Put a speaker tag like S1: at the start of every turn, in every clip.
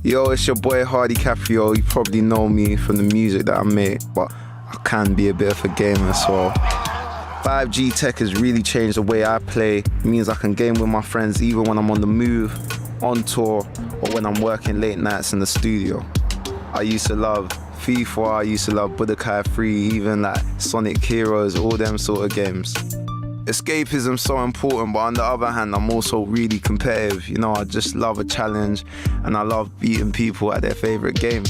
S1: Yo, it's your boy Hardy Caprio. You probably know me from the music that I make, but I can be a bit of a gamer as well. 5G tech has really changed the way I play. It means I can game with my friends even when I'm on the move, on tour, or when I'm working late nights in the studio. I used to love FIFA, I used to love Budokai 3, even like Sonic Heroes, all them sort of games. Escapism's so important, but on the other hand, I'm also really competitive. You know, I just love a challenge and I love beating people at their favorite game.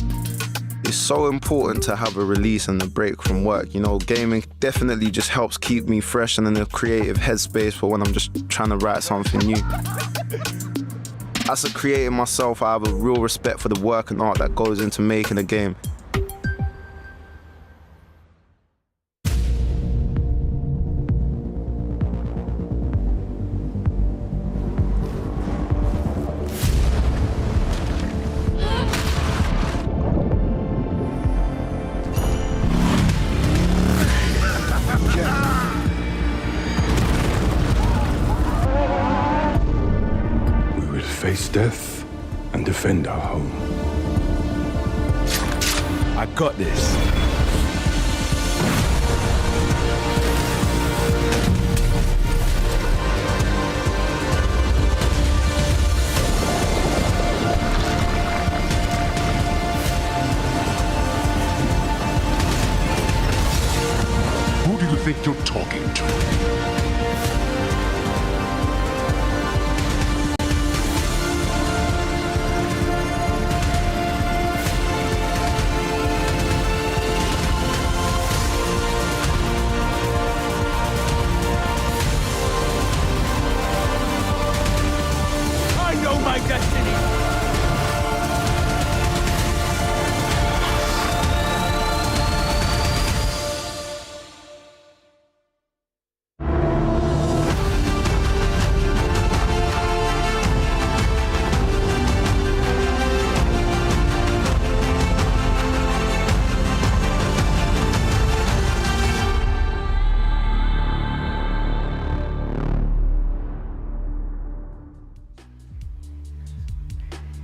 S1: It's so important to have a release and a break from work. You know, gaming definitely just helps keep me fresh and in a creative headspace for when I'm just trying to write something new. As a creator myself, I have a real respect for the work and art that goes into making a game.
S2: Face death and defend our home.
S3: I got this.
S2: Who do you think you're talking to?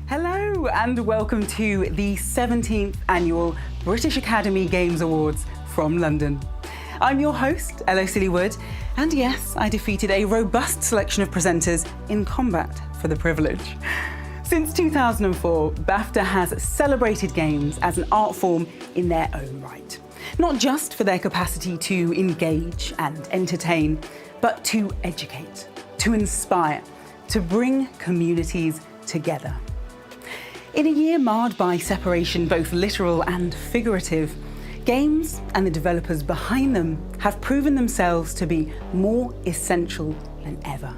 S4: Hello and welcome to the 17th Annual British Academy Games Awards from London. I'm your host, Elle Osili-Wood, and yes, I defeated a robust selection of presenters in combat for the privilege. Since 2004, BAFTA has celebrated games as an art form in their own right. Not just for their capacity to engage and entertain, but to educate, to inspire, to bring communities together. In a year marred by separation, both literal and figurative, games and the developers behind them have proven themselves to be more essential than ever.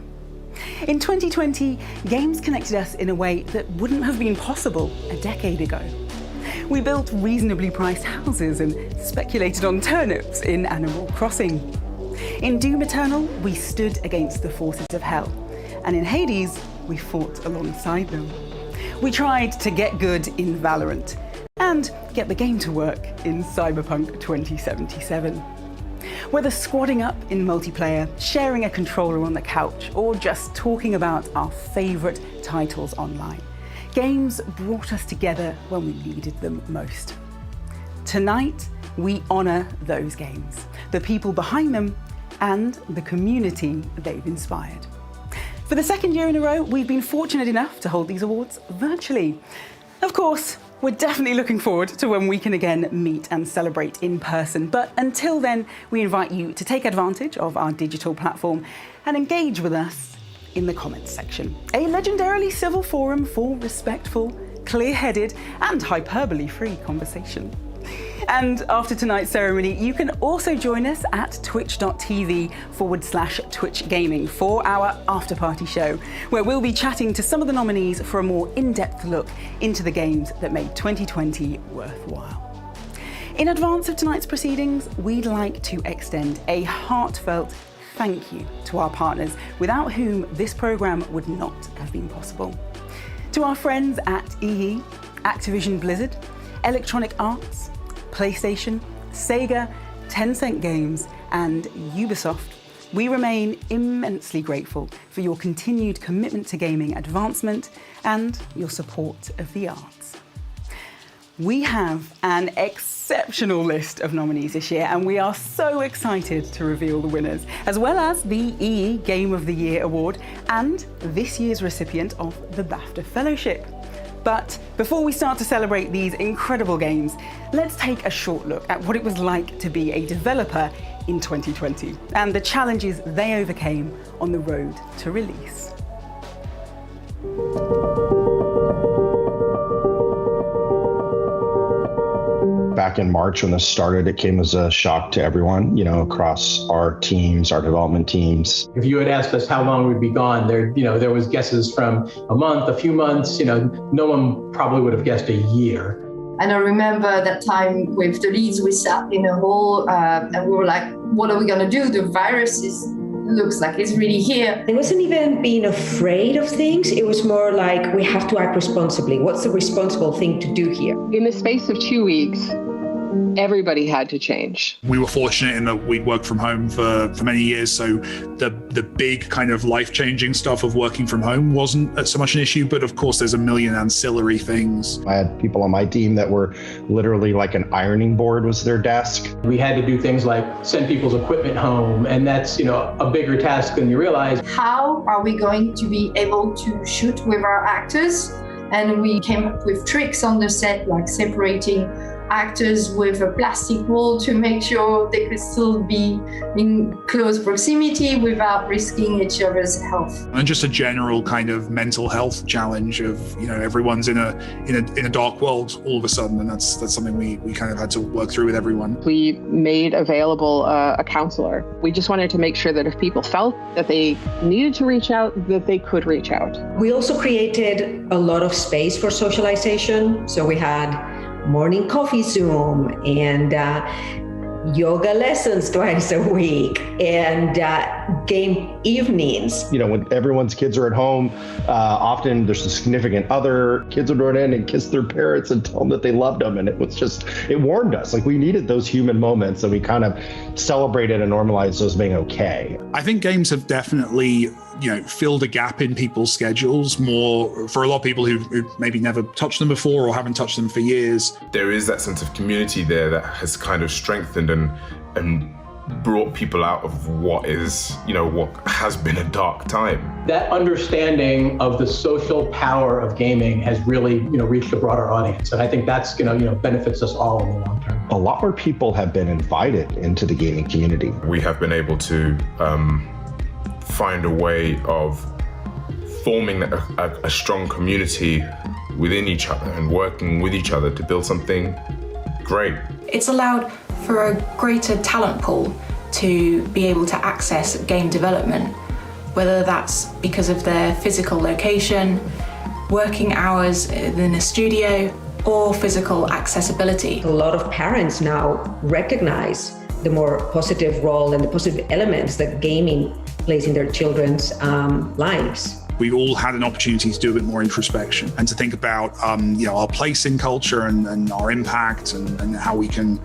S4: In 2020, games connected us in a way that wouldn't have been possible a decade ago. We built reasonably priced houses and speculated on turnips in Animal Crossing. In Doom Eternal, we stood against the forces of Hell, and in Hades, we fought alongside them. We tried to get good in Valorant and get the game to work in Cyberpunk 2077. Whether squadding up in multiplayer, sharing a controller on the couch, or just talking about our favourite titles online, games brought us together when we needed them most. Tonight, we honour those games, the people behind them, and the community they've inspired. For the second year in a row, we've been fortunate enough to hold these awards virtually. Of course, we're definitely looking forward to when we can again meet and celebrate in person. But until then, we invite you to take advantage of our digital platform and engage with us in the comments section. A legendarily civil forum for respectful, clear-headed, and hyperbole-free conversation. And after tonight's ceremony, you can also join us at twitch.tv/Twitch Gaming for our after party show, where we'll be chatting to some of the nominees for a more in-depth look into the games that made 2020 worthwhile. In advance of tonight's proceedings, we'd like to extend a heartfelt thank you to our partners, without whom this programme would not have been possible. To our friends at EE, Activision Blizzard, Electronic Arts, PlayStation, Sega, Tencent Games, and Ubisoft, We remain immensely grateful for your continued commitment to gaming advancement and your support of the arts. We have an exceptional list of nominees this year, and we are so excited to reveal the winners, as well as the EE Game of the Year Award and this year's recipient of the BAFTA Fellowship. But before we start to celebrate these incredible games, let's take a short look at what it was like to be a developer in 2020 and the challenges they overcame on the road to release.
S5: Back in March when this started, it came as a shock to everyone, across our teams, our development teams.
S6: If you had asked us how long we'd be gone, there was guesses from a month, a few months, no one probably would have guessed a year.
S7: And I remember that time with the leads, we sat in a hall and we were like, what are we going to do? The virus looks like it's really here.
S8: It wasn't even being afraid of things. It was more like, we have to act responsibly. What's the responsible thing to do here?
S9: In the space of 2 weeks, everybody had to change.
S10: We were fortunate in that we'd worked from home for many years, so the big kind of life-changing stuff of working from home wasn't so much an issue, but of course there's a million ancillary things.
S5: I had people on my team that were literally like an ironing board was their desk.
S6: We had to do things like send people's equipment home, and that's, a bigger task than you realize.
S7: How are we going to be able to shoot with our actors? And we came up with tricks on the set, like separating actors with a plastic wall to make sure they could still be in close proximity without risking each other's health.
S10: And just a general kind of mental health challenge of, everyone's in a dark world all of a sudden, and that's something we kind of had to work through with everyone.
S9: We made available a counselor. We just wanted to make sure that if people felt that they needed to reach out, that they could reach out.
S8: We also created a lot of space for socialization. So we had morning coffee Zoom and yoga lessons twice a week and game evenings.
S5: When everyone's kids are at home, often there's a significant other. Kids would run in and kiss their parents and tell them that they loved them. And it warmed us. Like, we needed those human moments, and we kind of celebrated and normalized those being okay.
S10: I think games have definitely, filled a gap in people's schedules more for a lot of people who maybe never touched them before or haven't touched them for years.
S2: There is that sense of community there that has kind of strengthened and brought people out of what is, what has been a dark time.
S6: That understanding of the social power of gaming has really, reached a broader audience. And I think that's benefits us all in the long term.
S5: A lot more people have been invited into the gaming community.
S2: We have been able to find a way of forming a strong community within each other and working with each other to build something great.
S11: It's allowed for a greater talent pool to be able to access game development, whether that's because of their physical location, working hours in a studio, or physical accessibility.
S8: A lot of parents now recognize the more positive role and the positive elements that gaming plays in their children's lives.
S10: We've all had an opportunity to do a bit more introspection and to think about, our place in culture and our impact and how we can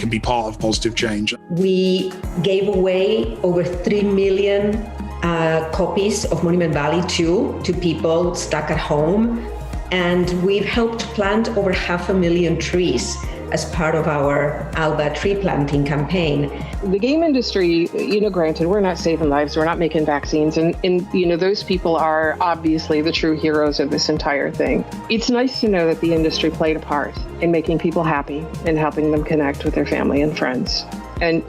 S10: be part of positive change.
S8: We gave away over 3 million copies of Monument Valley 2 to people stuck at home, and we've helped plant over 500,000 trees as part of our Alba tree planting campaign.
S9: The game industry, granted, we're not saving lives, we're not making vaccines, and those people are obviously the true heroes of this entire thing. It's nice to know that the industry played a part in making people happy and helping them connect with their family and friends. And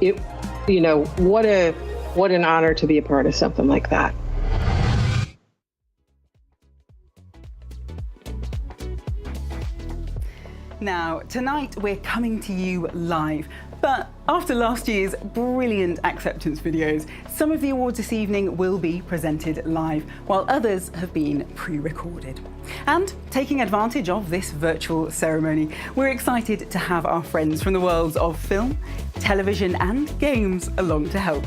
S9: what an honor to be a part of something like that.
S4: Now, tonight we're coming to you live, but after last year's brilliant acceptance videos, some of the awards this evening will be presented live, while others have been pre-recorded. And taking advantage of this virtual ceremony, we're excited to have our friends from the worlds of film, television and games along to help.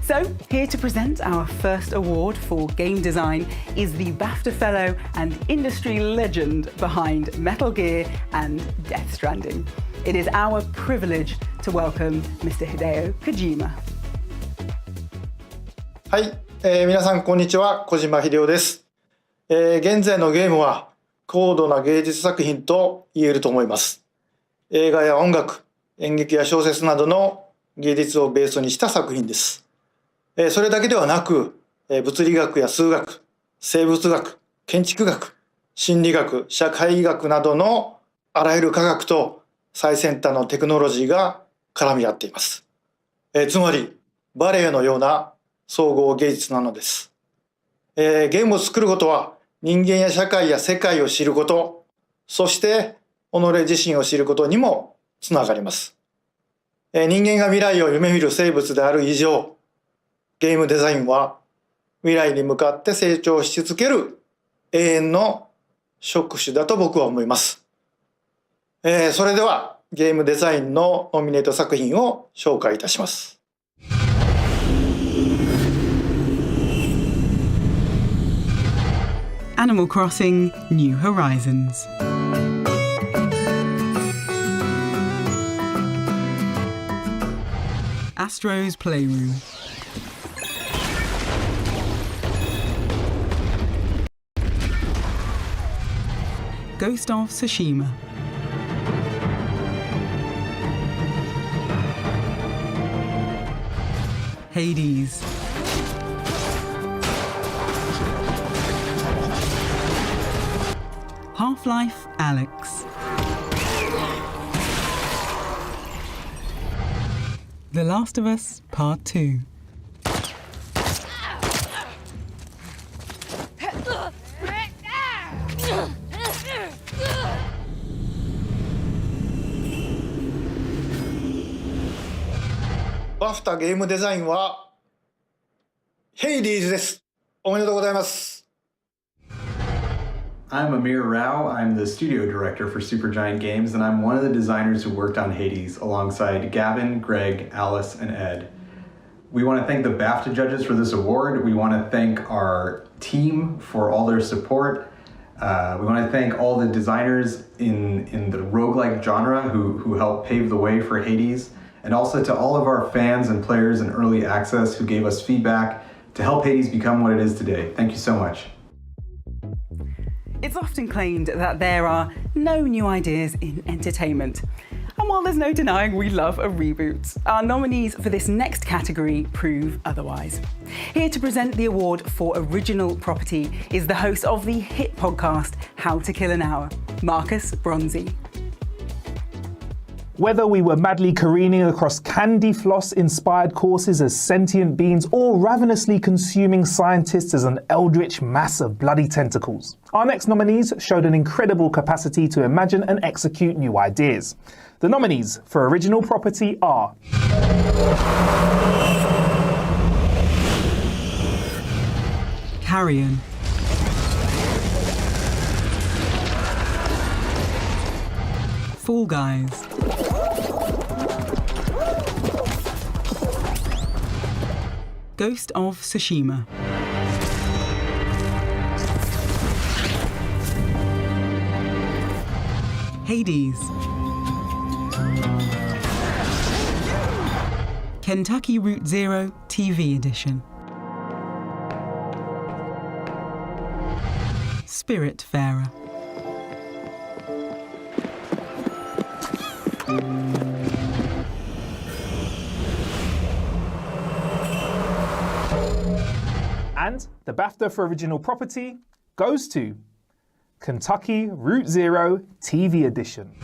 S4: So, here to present our first award for game design is the BAFTA Fellow and industry legend behind Metal Gear and Death Stranding. It is our privilege to welcome Mr. Hideo Kojima.
S12: はい、皆さんこんにちは、小島秀夫です。現在のゲームは高度な芸術作品と言えると思います。映画や音楽、演劇や小説などの芸術をベースにした作品です。それだけではなく、物理学や数学、生物学、建築学、心理学、社会学などのあらゆる科学と最先端のテクノロジーが絡み合っています。つまりバレエのような総合芸術なのです。ゲームを作ることは人間や社会や世界を知ること、そして己自身を知ることにもつながります。人間が未来を夢見る生物である以上、ゲームデザインは未来に向かって成長し続ける永遠の職種だと僕は思います。それではゲームデザインのノミネート作品を紹介いたします。
S4: Animal Crossing New Horizons. Astro's Playroom. Ghost of Tsushima. Hades. Half-Life Alyx. The Last of Us Part 2.
S12: BAFTA ゲームデザインはヘイディーズです。おめでとうございます。
S13: I'm Amir Rao. I'm the studio director for Supergiant Games, and I'm one of the designers who worked on Hades alongside Gavin, Greg, Alice, and Ed. We want to thank the BAFTA judges for this award. We want to thank our team for all their support. We want to thank all the designers in the roguelike genre who helped pave the way for Hades, and also to all of our fans and players in early access who gave us feedback to help Hades become what it is today. Thank you so much.
S4: It's often claimed that there are no new ideas in entertainment. And while there's no denying we love a reboot, our nominees for this next category prove otherwise. Here to present the award for original property is the host of the hit podcast How to Kill an Hour, Marcus Bronzy.
S14: Whether we were madly careening across candy floss-inspired courses as sentient beings or ravenously consuming scientists as an eldritch mass of bloody tentacles, our next nominees showed an incredible capacity to imagine and execute new ideas. The nominees for original property are
S4: Carrion. Fall Guys. Ghost of Tsushima. Hades. Kentucky Route Zero TV Edition. Spiritfarer.
S14: And the BAFTA for original property goes to Kentucky Route Zero TV Edition.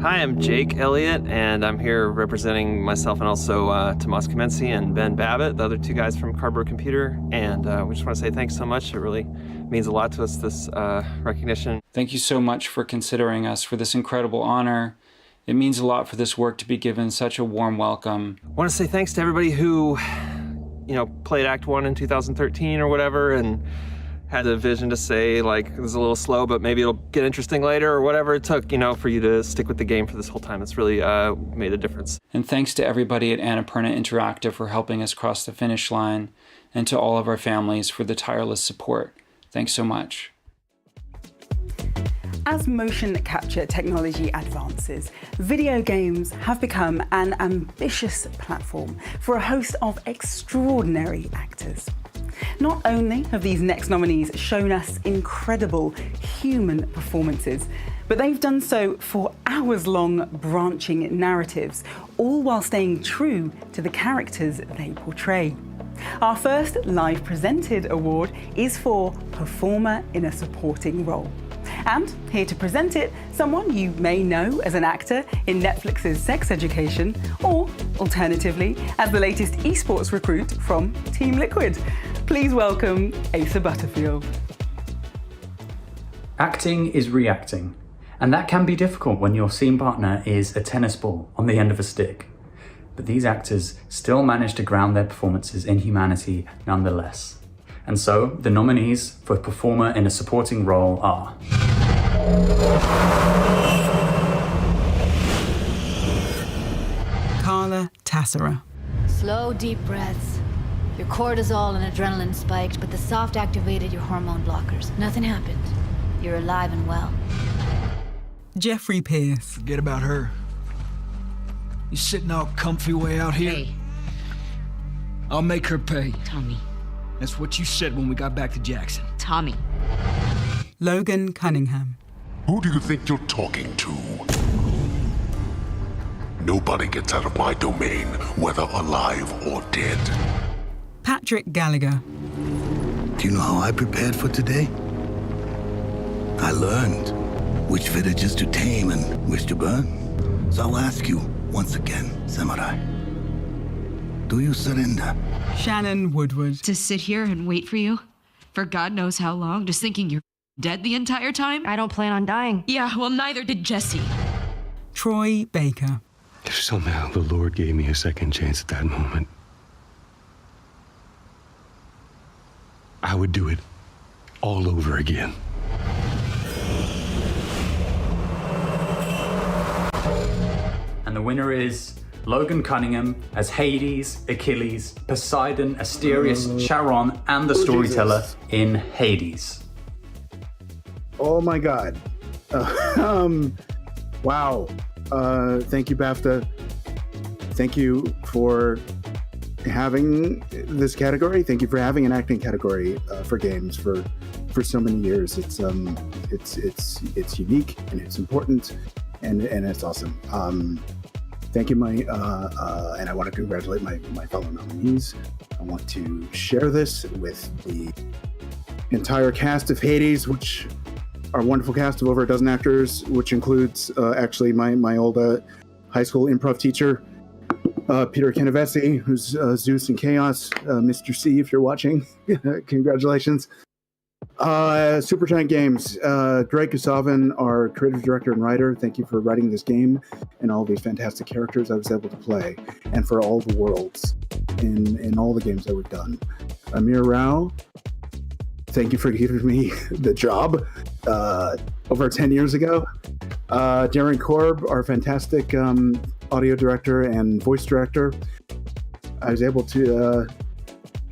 S15: Hi, I'm Jake Elliott, and I'm here representing myself and also Tomas Kamenci and Ben Babbitt, the other two guys from Cardboard Computer. And we just want to say thanks so much. It really means a lot to us, this recognition.
S16: Thank you so much for considering us for this incredible honor. It means a lot for this work to be given such a warm welcome.
S15: I want to say thanks to everybody who, played Act 1 in 2013 or whatever, and had the vision to say, like, it was a little slow, but maybe it'll get interesting later, or whatever it took, for you to stick with the game for this whole time. It's really made a difference.
S16: And thanks to everybody at Annapurna Interactive for helping us cross the finish line, and to all of our families for the tireless support. Thanks so much.
S4: As motion capture technology advances, video games have become an ambitious platform for a host of extraordinary actors. Not only have these next nominees shown us incredible human performances, but they've done so for hours-long branching narratives, all while staying true to the characters they portray. Our first live presented award is for Performer in a Supporting Role. And here to present it, someone you may know as an actor in Netflix's Sex Education, or alternatively, as the latest esports recruit from Team Liquid. Please welcome Asa Butterfield.
S17: Acting is reacting, and that can be difficult when your scene partner is a tennis ball on the end of a stick. But these actors still manage to ground their performances in humanity nonetheless. And so, the nominees for Performer in a Supporting Role are
S4: Carla Tassera.
S18: Slow, deep breaths. Your cortisol and adrenaline spiked, but the soft activated your hormone blockers. Nothing happened. You're alive and well.
S4: Jeffrey Pierce.
S19: Forget about her. You sitting all comfy way out here?
S18: Hey.
S19: I'll make her pay.
S18: Tommy.
S19: That's what you said when we got back to Jackson.
S18: Tommy.
S4: Logan Cunningham.
S20: Who do you think you're talking to? Nobody gets out of my domain, whether alive or dead.
S4: Patrick Gallagher.
S21: Do you know how I prepared for today? I learned which villages to tame and which to burn. So I'll ask you once again, Samurai. Do you surrender?
S4: Shannon Woodward.
S22: To sit here and wait for you for God knows how long, just thinking you're dead the entire time?
S18: I don't plan on dying.
S22: Yeah, well, neither did Jesse.
S4: Troy Baker.
S3: If somehow the Lord gave me a second chance at that moment, I would do it all over again.
S17: And the winner is Logan Cunningham as Hades, Achilles, Poseidon, Asterius, Charon, and the storyteller
S23: Jesus.
S17: in Hades.
S23: Oh my God. Wow. Thank you, BAFTA. Thank you for having this category. Thank you for having an acting category for games for so many years. It's unique and it's important and it's awesome. Thank you, and I want to congratulate my fellow nominees. I want to share this with the entire cast of Hades, which our wonderful cast of over a dozen actors, which includes actually my old high school improv teacher, Peter Canavesi, who's Zeus and Chaos. Mr. C, if you're watching, congratulations. Supergiant Games, Greg Gustavin, our creative director and writer, thank you for writing this game and all these fantastic characters I was able to play, and for all the worlds in all the games that we've done. Amir Rao, thank you for giving me the job over 10 years ago. Darren Korb, our fantastic audio director and voice director. I was able to,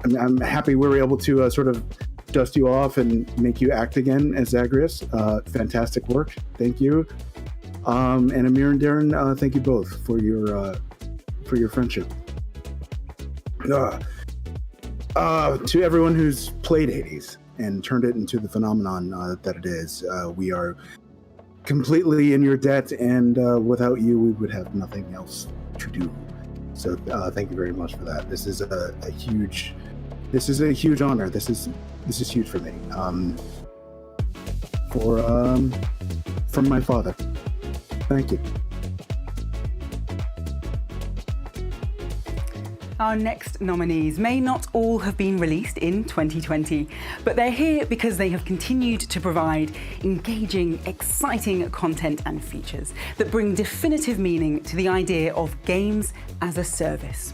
S23: I'm happy we were able to sort of dust you off and make you act again as Zagreus. Fantastic work. Thank you. And Amir and Darren, thank you both for your friendship. To everyone who's played Hades and turned it into the phenomenon that it is, we are completely in your debt, and without you, we would have nothing else to do. So thank you very much for that. This is a huge honor. This is huge for me. From my father. Thank you.
S4: Our next nominees may not all have been released in 2020, but they're here because they have continued to provide engaging, exciting content and features that bring definitive meaning to the idea of games as a service.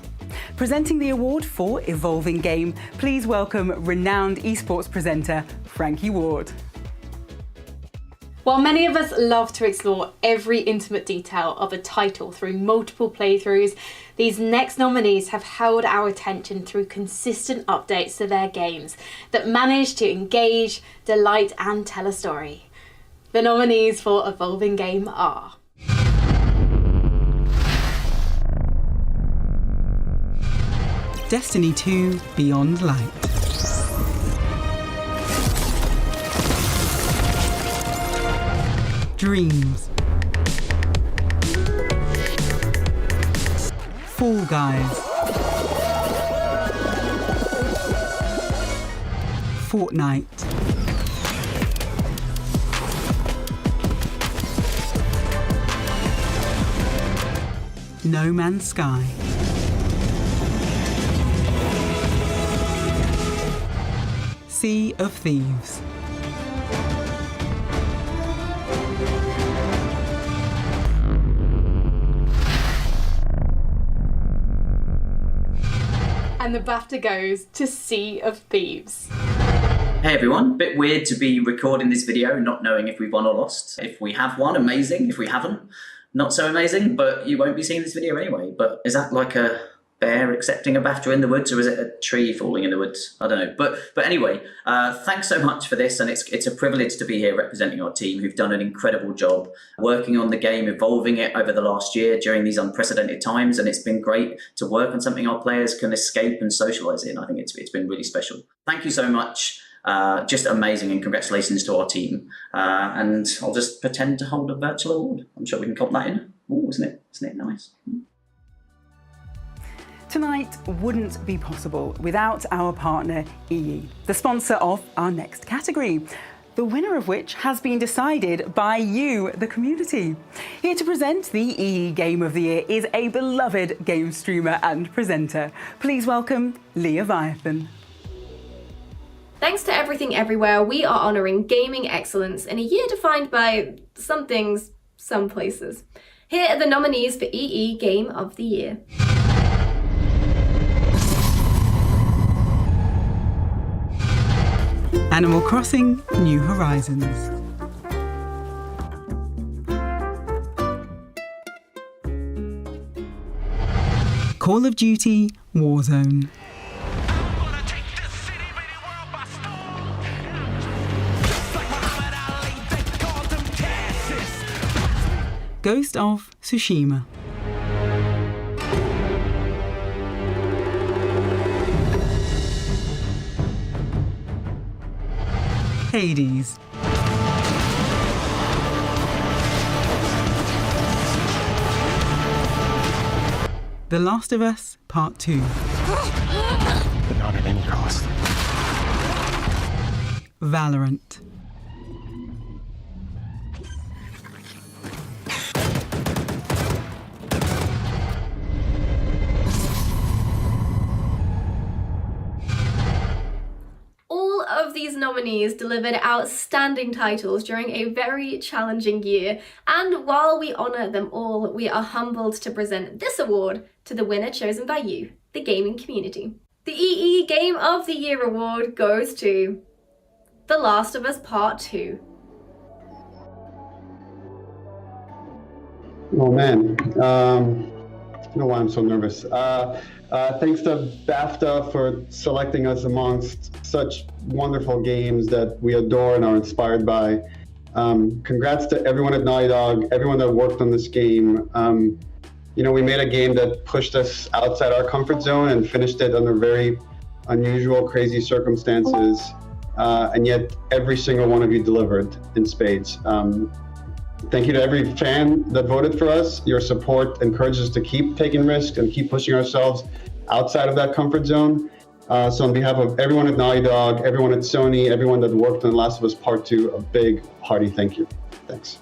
S4: Presenting the award for Evolving Game, please welcome renowned esports presenter Frankie Ward.
S24: While many of us love to explore every intimate detail of a title through multiple playthroughs, these next nominees have held our attention through consistent updates to their games that manage to engage, delight, and tell a story. The nominees for Evolving Game are
S4: Destiny 2 Beyond Light, Dreams, Fall Guys, Fortnite, No Man's Sky, Sea of Thieves,
S24: and the BAFTA goes to Sea of Thieves.
S1: Hey everyone, bit weird to be recording this video not knowing if we've won or lost. If we have won, amazing. If we haven't, not so amazing, but you won't be seeing this video anyway. But is that like a bear accepting a BAFTA in the woods, or is it a tree falling in the woods? I don't know. But anyway, thanks so much for this, and it's a privilege to be here representing our team who've done an incredible job working on the game, evolving it over the last year during these unprecedented times, and it's been great to work on something our players can escape and socialise in. I think it's been really special. Thank you so much. Just amazing, and congratulations to our team. And I'll just pretend to hold a virtual award. I'm sure we can cop that in. Oh, isn't it nice?
S4: Tonight wouldn't be possible without our partner EE, the sponsor of our next category, the winner of which has been decided by you, the community. Here to present the EE Game of the Year is a beloved game streamer and presenter. Please welcome Leviathan.
S5: Thanks to Everything Everywhere, we are honouring gaming excellence in a year defined by some things, some places. Here are the nominees for EE Game of the Year.
S4: Animal Crossing New Horizons, Call of Duty Warzone, Ghost of Tsushima, Hades, The Last of Us Part 2,
S3: But not at any cost.
S4: Valorant,
S5: All of these nominees delivered outstanding titles during a very challenging year, and while we honour them all, we are humbled to present this award to the winner chosen by you, the gaming community. The EE Game of the Year award goes to The Last of Us Part 2.
S6: Oh man, I don't know why I'm so nervous. Thanks to BAFTA for selecting us amongst such wonderful games that we adore and are inspired by. Congrats to everyone at Naughty Dog, everyone that worked on this game. You know, we made a game that pushed us outside our comfort zone and finished it under very unusual, crazy circumstances. And yet every single one of you delivered in spades. Thank you to every fan that voted for us. Your support encourages us to keep taking risks and keep pushing ourselves outside of that comfort zone. So on behalf of everyone at Naughty Dog, everyone at Sony, everyone that worked on The Last of Us Part 2, a big, hearty thank you. Thanks.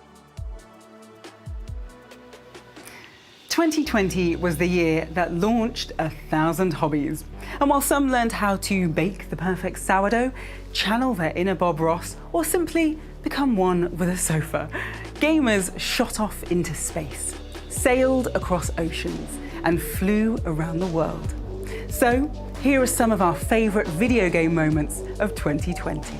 S4: 2020 was the year that launched 1,000 hobbies. And while some learned how to bake the perfect sourdough, channel their inner Bob Ross, or simply become one with a sofa, gamers shot off into space, sailed across oceans, and flew around the world. So, here are some of our favourite video game moments of 2020.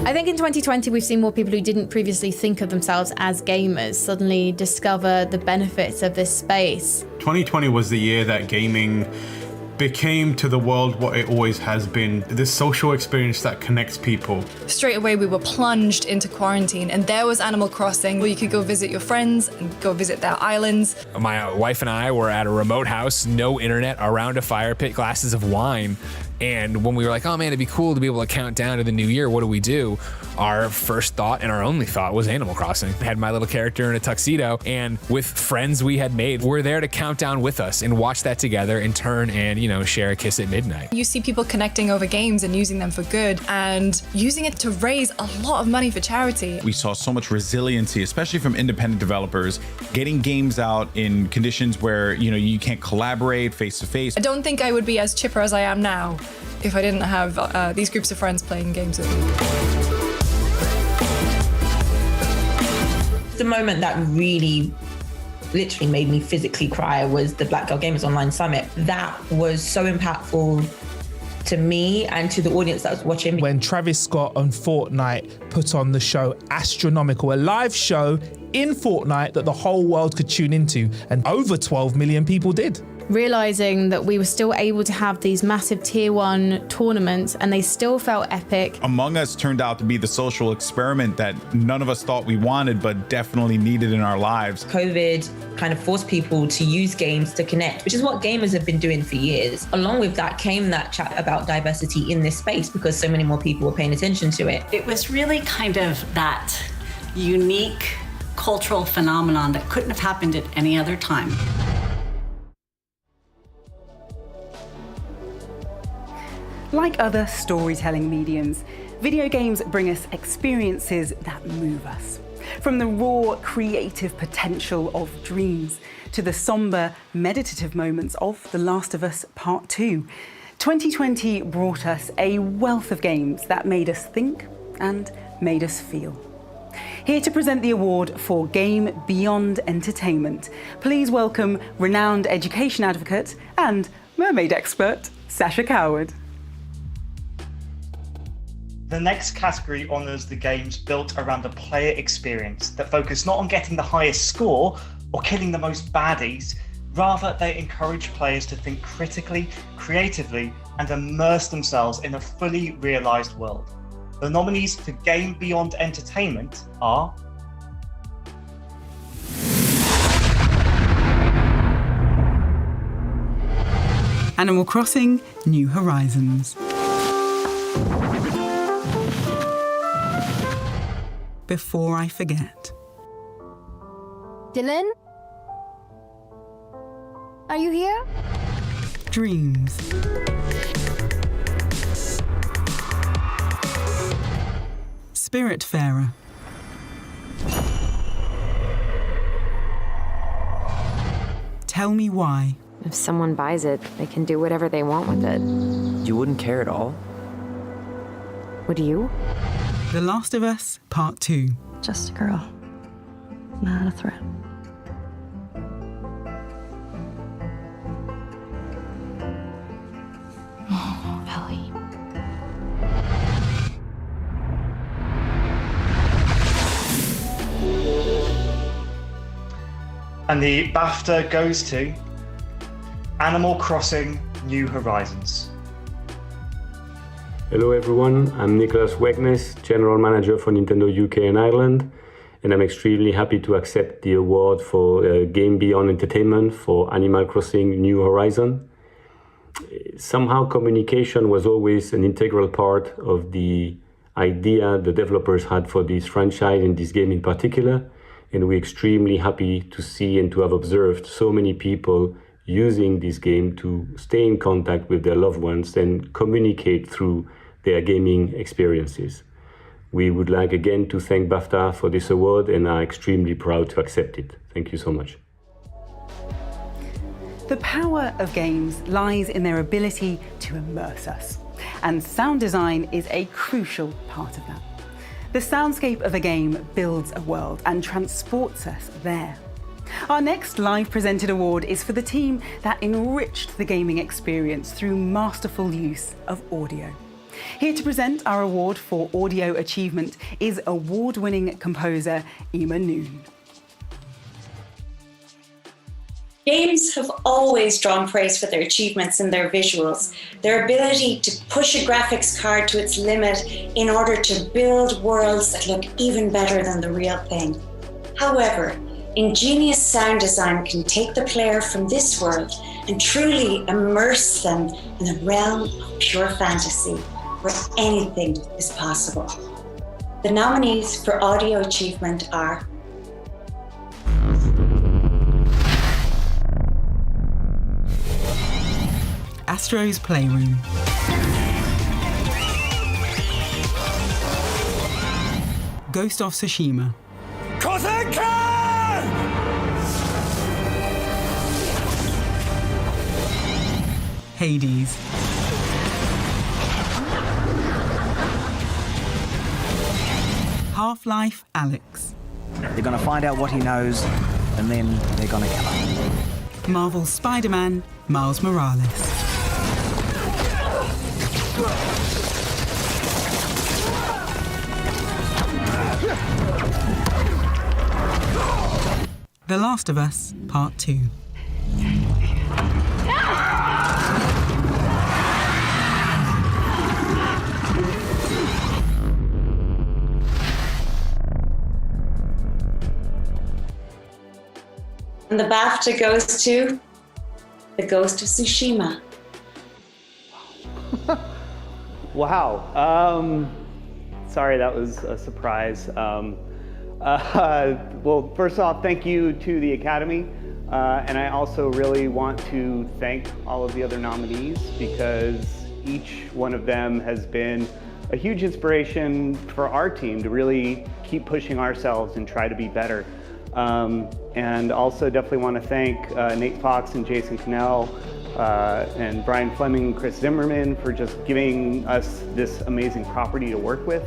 S7: I think in 2020 we've seen more people who didn't previously think of themselves as gamers suddenly discover the benefits of this space.
S25: 2020 was the year that gaming
S2: became to the world what it always has been, this social experience that connects people.
S8: Straight away we were plunged into quarantine, and there was Animal Crossing, where you could go visit your friends and go visit their islands.
S10: My wife and I were at a remote house, no internet, around a fire pit, glasses of wine. And when we were like, oh man, it'd be cool to be able to count down to the new year, what do we do? Our first thought and our only thought was Animal Crossing. I had my little character in a tuxedo, and with friends we had made, were there to count down with us and watch that together and turn and, you know, share a kiss at midnight.
S8: You see people connecting over games and using them for good and using it to raise a lot of money for charity.
S11: We saw so much resiliency, especially from independent developers, getting games out in conditions where, you know, you can't collaborate face to face.
S8: I don't think I would be as chipper as I am now if I didn't have these groups of friends playing games with me.
S25: The moment that really literally made me physically cry was the Black Girl Gamers Online Summit. That was so impactful to me and to the audience that was watching.
S14: When Travis Scott on Fortnite put on the show Astronomical, a live show in Fortnite that the whole world could tune into, and over 12 million people did.
S7: Realizing that we were still able to have these massive tier 1 tournaments and they still felt epic.
S11: Among Us turned out to be the social experiment that none of us thought we wanted, but definitely needed in our lives.
S25: COVID kind of forced people to use games to connect, which is what gamers have been doing for years. Along with that came that chat about diversity in this space because so many more people were paying attention to it.
S26: It was really kind of that unique cultural phenomenon that couldn't have happened at any other time.
S4: Like other storytelling mediums, video games bring us experiences that move us. From the raw, creative potential of dreams to the somber, meditative moments of The Last of Us Part 2, 2020 brought us a wealth of games that made us think and made us feel. Here to present the award for Game Beyond Entertainment, please welcome renowned education advocate and mermaid expert, Sasha Coward.
S27: The next category honours the games built around a player experience that focus not on getting the highest score or killing the most baddies, rather they encourage players to think critically, creatively, and immerse themselves in a fully realised world. The nominees for Game Beyond Entertainment are
S4: Animal Crossing: New Horizons. Before I Forget.
S18: Dylan? Are you here?
S4: Dreams. Spiritfarer. Tell Me Why.
S28: If someone buys it, they can do whatever they want with it.
S29: You wouldn't care at all?
S28: Would you?
S4: The Last of Us Part 2.
S18: Just a girl, not a threat. Oh, Ellie.
S27: And the BAFTA goes to Animal Crossing: New Horizons.
S30: Hello everyone, I'm Nicholas Wegnes, General Manager for Nintendo UK and Ireland, and I'm extremely happy to accept the award for Game Beyond Entertainment for Animal Crossing: New Horizon. Somehow communication was always an integral part of the idea the developers had for this franchise and this game in particular, and we're extremely happy to see and to have observed so many people using this game to stay in contact with their loved ones and communicate through their gaming experiences. We would like again to thank BAFTA for this award and are extremely proud to accept it. Thank you so much.
S4: The power of games lies in their ability to immerse us, and sound design is a crucial part of that. The soundscape of a game builds a world and transports us there. Our next live presented award is for the team that enriched the gaming experience through masterful use of audio. Here to present our award for audio achievement is award-winning composer Emma Noon.
S9: Games have always drawn praise for their achievements and their visuals, their ability to push a graphics card to its limit in order to build worlds that look even better than the real thing. However, ingenious sound design can take the player from this world and truly immerse them in a realm of pure fantasy where anything is possible. The nominees for audio achievement are
S4: Astro's Playroom, Ghost of Tsushima, Hades, Half-Life Alyx.
S12: They're gonna find out what he knows, and then they're gonna kill him.
S4: Marvel's Spider-Man, Miles Morales. The Last of Us, Part 2.
S9: And the BAFTA goes to The Ghost of Tsushima.
S13: Wow. Sorry, that was a surprise. Well, first off, thank you to the Academy. And I also really want to thank all of the other nominees because each one of them has been a huge inspiration for our team to really keep pushing ourselves and try to be better. And also definitely want to thank Nate Fox and Jason Cannell and Brian Fleming and Chris Zimmerman for just giving us this amazing property to work with.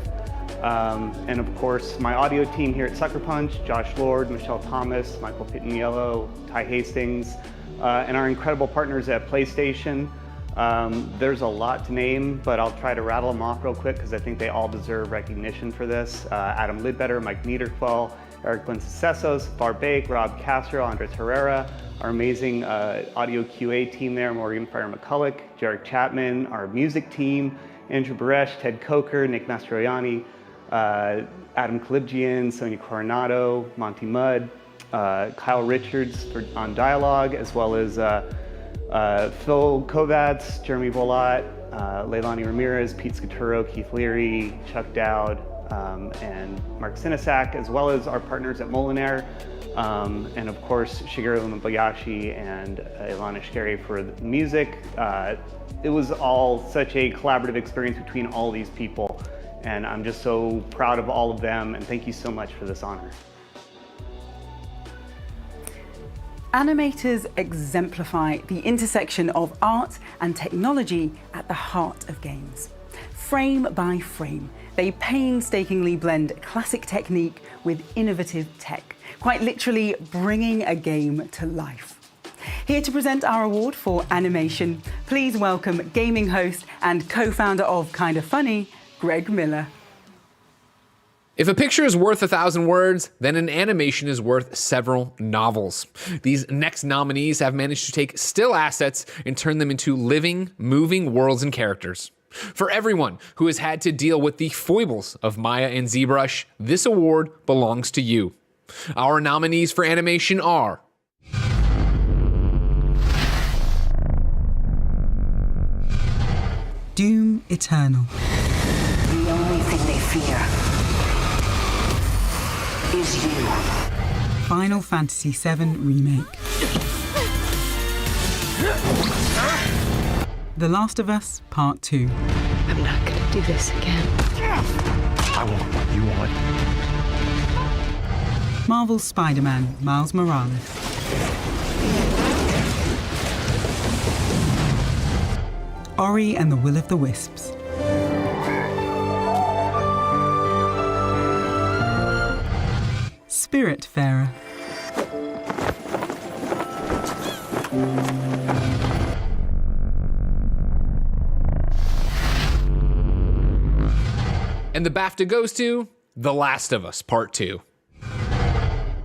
S13: And of course, my audio team here at Sucker Punch, Josh Lord, Michelle Thomas, Michael Pitaniello, Ty Hastings, and our incredible partners at PlayStation. There's a lot to name, but I'll try to rattle them off real quick because I think they all deserve recognition for this. Adam Lidbetter, Mike Niederquell, Eric Blincesesos, Barbake, Rob Castro, Andres Herrera, our amazing audio QA team there, Morgan Fire McCulloch, Jarek Chapman, our music team, Andrew Baresh, Ted Coker, Nick Mastroianni, Adam Kalibjian, Sonia Coronado, Monty Mudd, Kyle Richards on dialogue, as well as Phil Kovacs, Jeremy Volat, Leilani Ramirez, Pete Scaturo, Keith Leary, Chuck Dowd, and Mark Sinasak, as well as our partners at Molinaire, and of course Shigeru Mabayashi and Ilana Shkeri for the music. It was all such a collaborative experience between all these people, and I'm just so proud of all of them, and thank you so much for this honor.
S4: Animators exemplify the intersection of art and technology at the heart of games. Frame by frame, they painstakingly blend classic technique with innovative tech, quite literally bringing a game to life. Here to present our award for animation, please welcome gaming host and co-founder of Kinda Funny, Greg Miller.
S10: If a picture is worth 1,000 words, then an animation is worth several novels. These next nominees have managed to take still assets and turn them into living, moving worlds and characters. For everyone who has had to deal with the foibles of Maya and ZBrush, this award belongs to you. Our nominees for animation are
S4: Doom Eternal.
S15: The only thing they fear is you.
S4: Final Fantasy VII Remake. The Last of Us Part 2.
S28: I'm not gonna do this again.
S3: I want what you want.
S4: Marvel's Spider-Man Miles Morales. Ori and the Will of the Wisps. Spiritfarer.
S10: And the BAFTA goes to The Last of Us Part 2.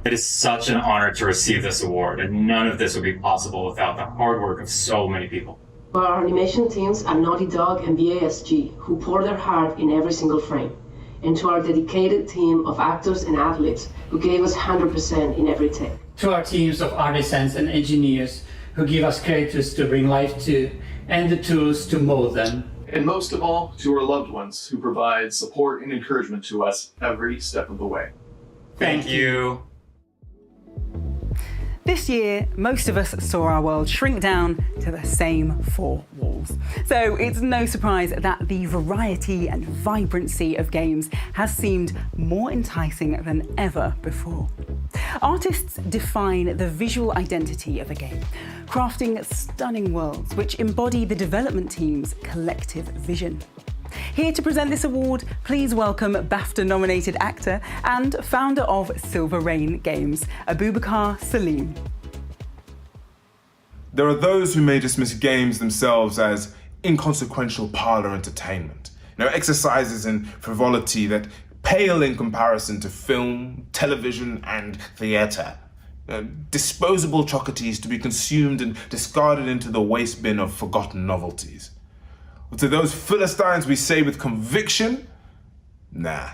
S1: It is such an honor to receive this award, and none of this would be possible without the hard work of so many people.
S5: Our animation teams are Naughty Dog and BASG, who pour their heart in every single frame. And to our dedicated team of actors and athletes who gave us 100% in every take.
S16: To our teams of artisans and engineers who give us characters to bring life to and the tools to mold them.
S17: And most of all, to our loved ones who provide support and encouragement to us every step of the way.
S1: Thank you.
S4: This year, most of us saw our world shrink down to the same four walls. So it's no surprise that the variety and vibrancy of games has seemed more enticing than ever before. Artists define the visual identity of a game, crafting stunning worlds which embody the development team's collective vision. Here to present this award, please welcome BAFTA-nominated actor and founder of Silver Rain Games, Abubakar Salim.
S19: There are those who may dismiss games themselves as inconsequential parlor entertainment, exercises in frivolity that pale in comparison to film, television, and theatre. Disposable chocolates to be consumed and discarded into the waste bin of forgotten novelties. To those Philistines we say with conviction, nah.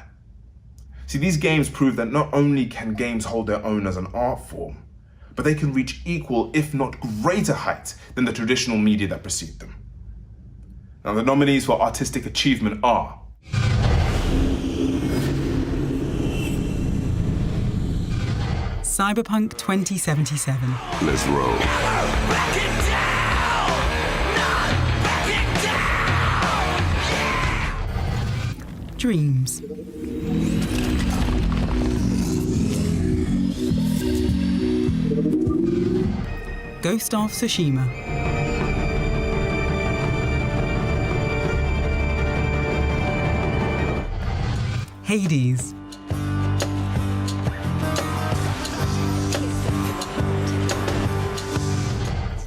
S19: See, these games prove that not only can games hold their own as an art form, but they can reach equal, if not greater heights than the traditional media that precede them. Now, the nominees for artistic achievement are
S4: Cyberpunk 2077.
S3: Let's roll.
S4: Dreams. Ghost of Tsushima. Hades.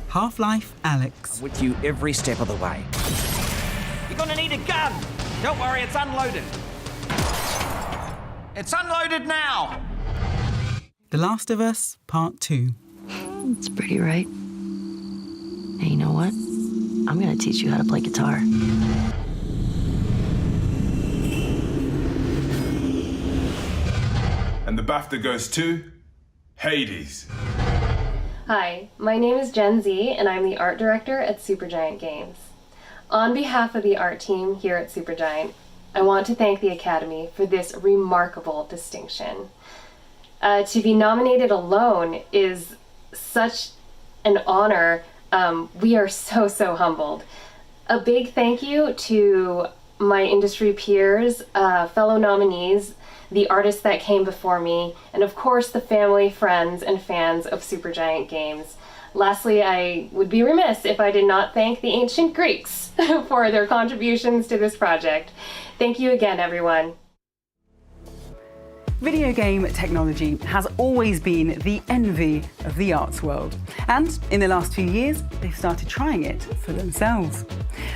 S4: Half-Life Alyx.
S12: I'm with you every step of the way.
S20: You're gonna need a gun! Don't worry, it's unloaded. It's unloaded now!
S4: The Last of Us Part 2.
S21: It's pretty, right? Hey, you know what? I'm gonna teach you how to play guitar.
S19: And the BAFTA goes to Hades.
S22: Hi, my name is Jen Z, and I'm the art director at Supergiant Games. On behalf of the art team here at Supergiant, I want to thank the Academy for this remarkable distinction. To be nominated alone is such an honor. We are so humbled. A big thank you to my industry peers, fellow nominees, the artists that came before me, and of course the family, friends, and fans of Supergiant Games. Lastly, I would be remiss if I did not thank the ancient Greeks for their contributions to this project. Thank you again, everyone.
S4: Video game technology has always been the envy of the arts world, and in the last few years, they've started trying it for themselves.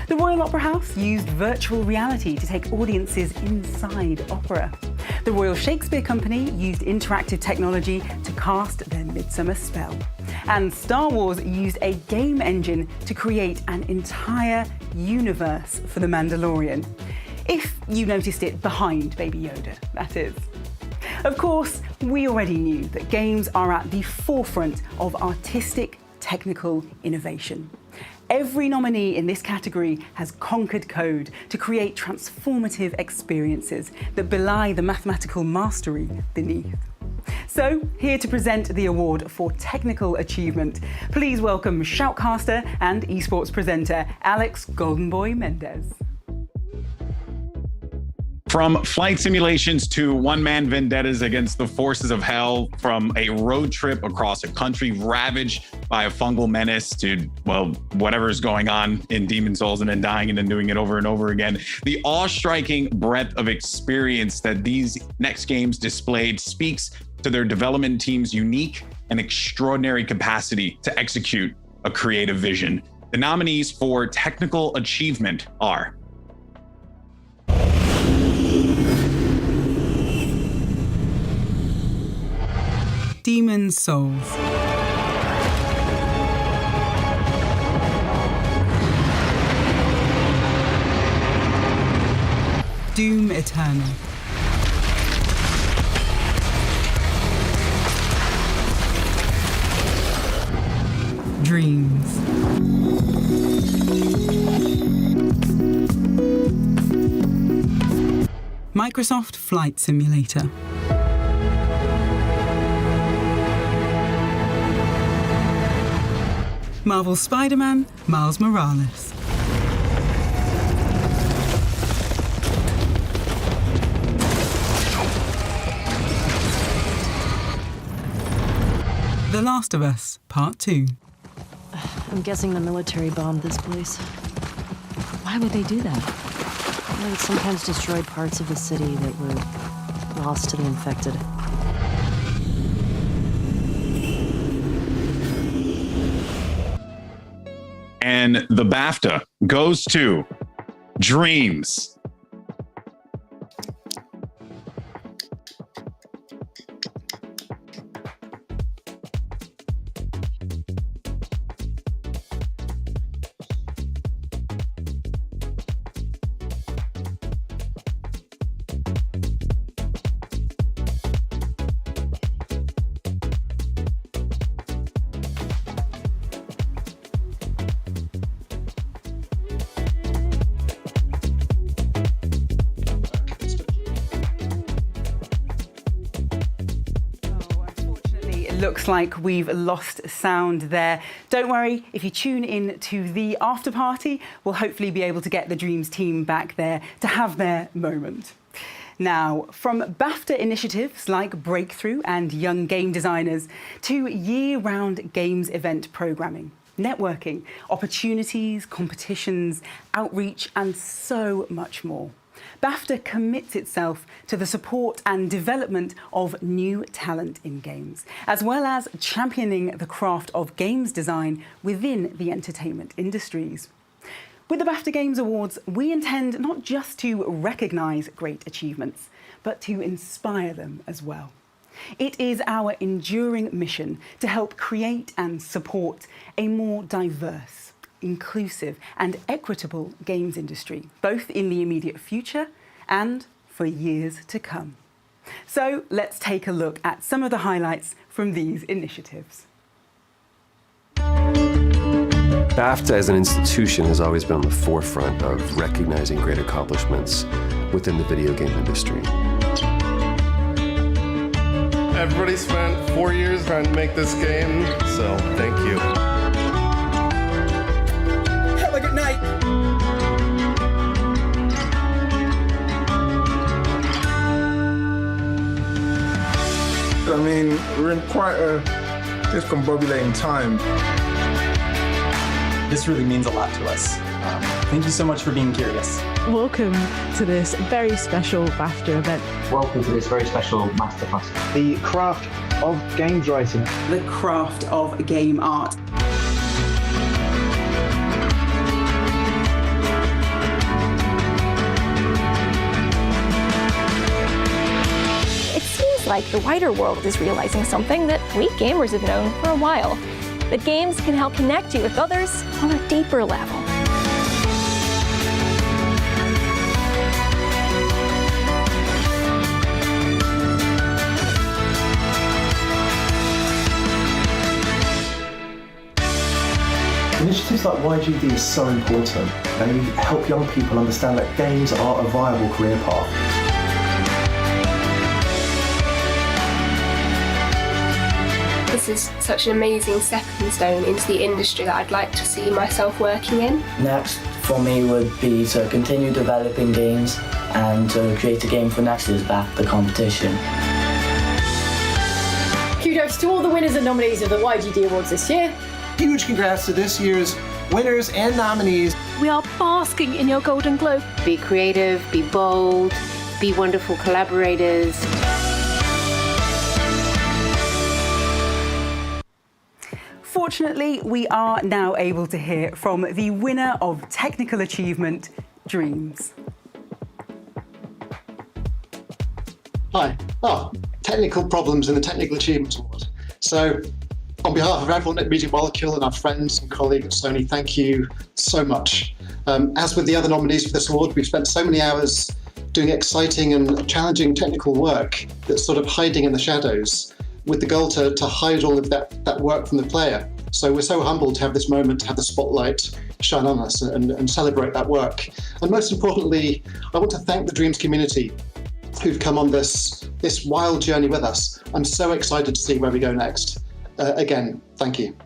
S4: The Royal Opera House used virtual reality to take audiences inside opera. The Royal Shakespeare Company used interactive technology to cast their Midsummer spell. And Star Wars used a game engine to create an entire universe for The Mandalorian. If you noticed it behind Baby Yoda, that is. Of course, we already knew that games are at the forefront of artistic, technical innovation. Every nominee in this category has conquered code to create transformative experiences that belie the mathematical mastery beneath. So, here to present the award for technical achievement, please welcome shoutcaster and esports presenter Alex Goldenboy Mendez.
S11: From flight simulations to one-man vendettas against the forces of hell, from a road trip across a country ravaged by a fungal menace to, well, whatever's going on in Demon's Souls and then dying and then doing it over and over again. The awe-striking breadth of experience that these next games displayed speaks to their development team's unique and extraordinary capacity to execute a creative vision. The nominees for technical achievement are
S4: Demon's Souls. Doom Eternal. Dreams. Microsoft Flight Simulator. Marvel Spider-Man, Miles Morales. The Last of Us, Part 2.
S21: I'm guessing the military bombed this place. Why would they do that? They would sometimes destroy parts of the city that were lost to the infected.
S11: And the BAFTA goes to Dreams.
S4: Looks like we've lost sound there. Don't worry, if you tune in to the after party, we'll hopefully be able to get the Dreams team back there to have their moment. Now, from BAFTA initiatives like Breakthrough and Young Game Designers to year-round games event programming, networking, opportunities, competitions, outreach, and so much more. BAFTA commits itself to the support and development of new talent in games, as well as championing the craft of games design within the entertainment industries. With the BAFTA Games Awards, we intend not just to recognise great achievements, but to inspire them as well. It is our enduring mission to help create and support a more diverse, inclusive and equitable games industry, both in the immediate future and for years to come. So let's take a look at some of the highlights from these initiatives.
S2: BAFTA as an institution has always been on the forefront of recognizing great accomplishments within the video game industry.
S6: Everybody spent 4 years trying to make this game, so thank you.
S7: Have a good night.
S8: I mean, we're in quite a discombobulating time.
S14: This really means a lot to us. Thank you so much for being curious.
S23: Welcome to this very special BAFTA event.
S24: Welcome to this very special masterclass.
S25: The craft of games writing.
S4: The craft of game art.
S26: It seems like the wider world is realizing something that we gamers have known for a while. That games can help connect you with others on a deeper level.
S25: Initiatives like YGD is so important. They help young people understand that games are a viable career path.
S29: This is such an amazing stepping stone into the industry that I'd like to see myself working in.
S31: Next for me would be to continue developing games and to create a game for next year's BAFTA competition.
S32: Kudos to all the winners and nominees of the YGD Awards this year.
S25: Huge congrats to this year's winners and nominees.
S32: We are basking in your Golden Globe.
S33: Be creative, be bold, be wonderful collaborators.
S4: Fortunately, we are now able to hear from the winner of Technical Achievement, Dreams.
S34: Hi. Technical problems in the Technical Achievement Award.
S1: So, on behalf of everyone at Media Molecule and our friends and colleagues at Sony, thank you so much. As with the other nominees for this award, we've spent so many hours doing exciting and challenging technical work that's sort of hiding in the shadows, with the goal to hide all of that work from the player. So we're so humbled to have this moment, to have the spotlight shine on us and celebrate that work. And most importantly, I want to thank the Dreams community who've come on this wild journey with us. I'm so excited to see where we go next. Again, thank you.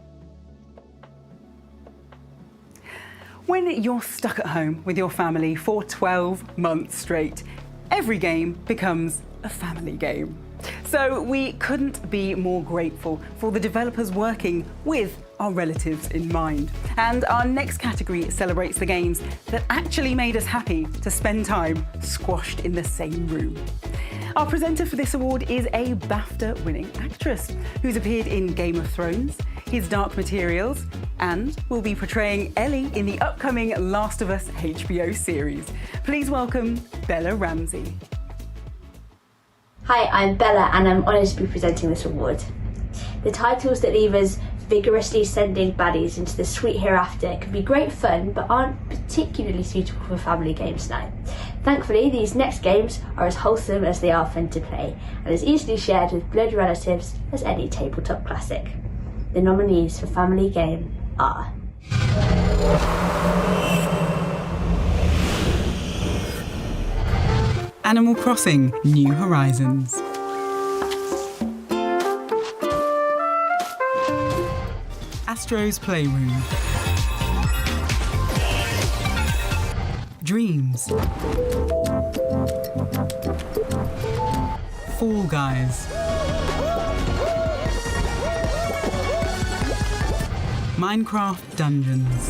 S4: When you're stuck at home with your family for 12 months straight, every game becomes a family game. So we couldn't be more grateful for the developers working with our relatives in mind. And our next category celebrates the games that actually made us happy to spend time squashed in the same room. Our presenter for this award is a BAFTA-winning actress who's appeared in Game of Thrones, His Dark Materials, and will be portraying Ellie in the upcoming Last of Us HBO series. Please welcome Bella Ramsey.
S5: Hi, I'm Bella and I'm honoured to be presenting this award. The titles that leave us vigorously sending baddies into the sweet hereafter can be great fun but aren't particularly suitable for family games now. Thankfully, these next games are as wholesome as they are fun to play and as easily shared with blood relatives as any tabletop classic. The nominees for family game are
S4: Animal Crossing: New Horizons, Astro's Playroom, Dreams, Fall Guys, Minecraft Dungeons,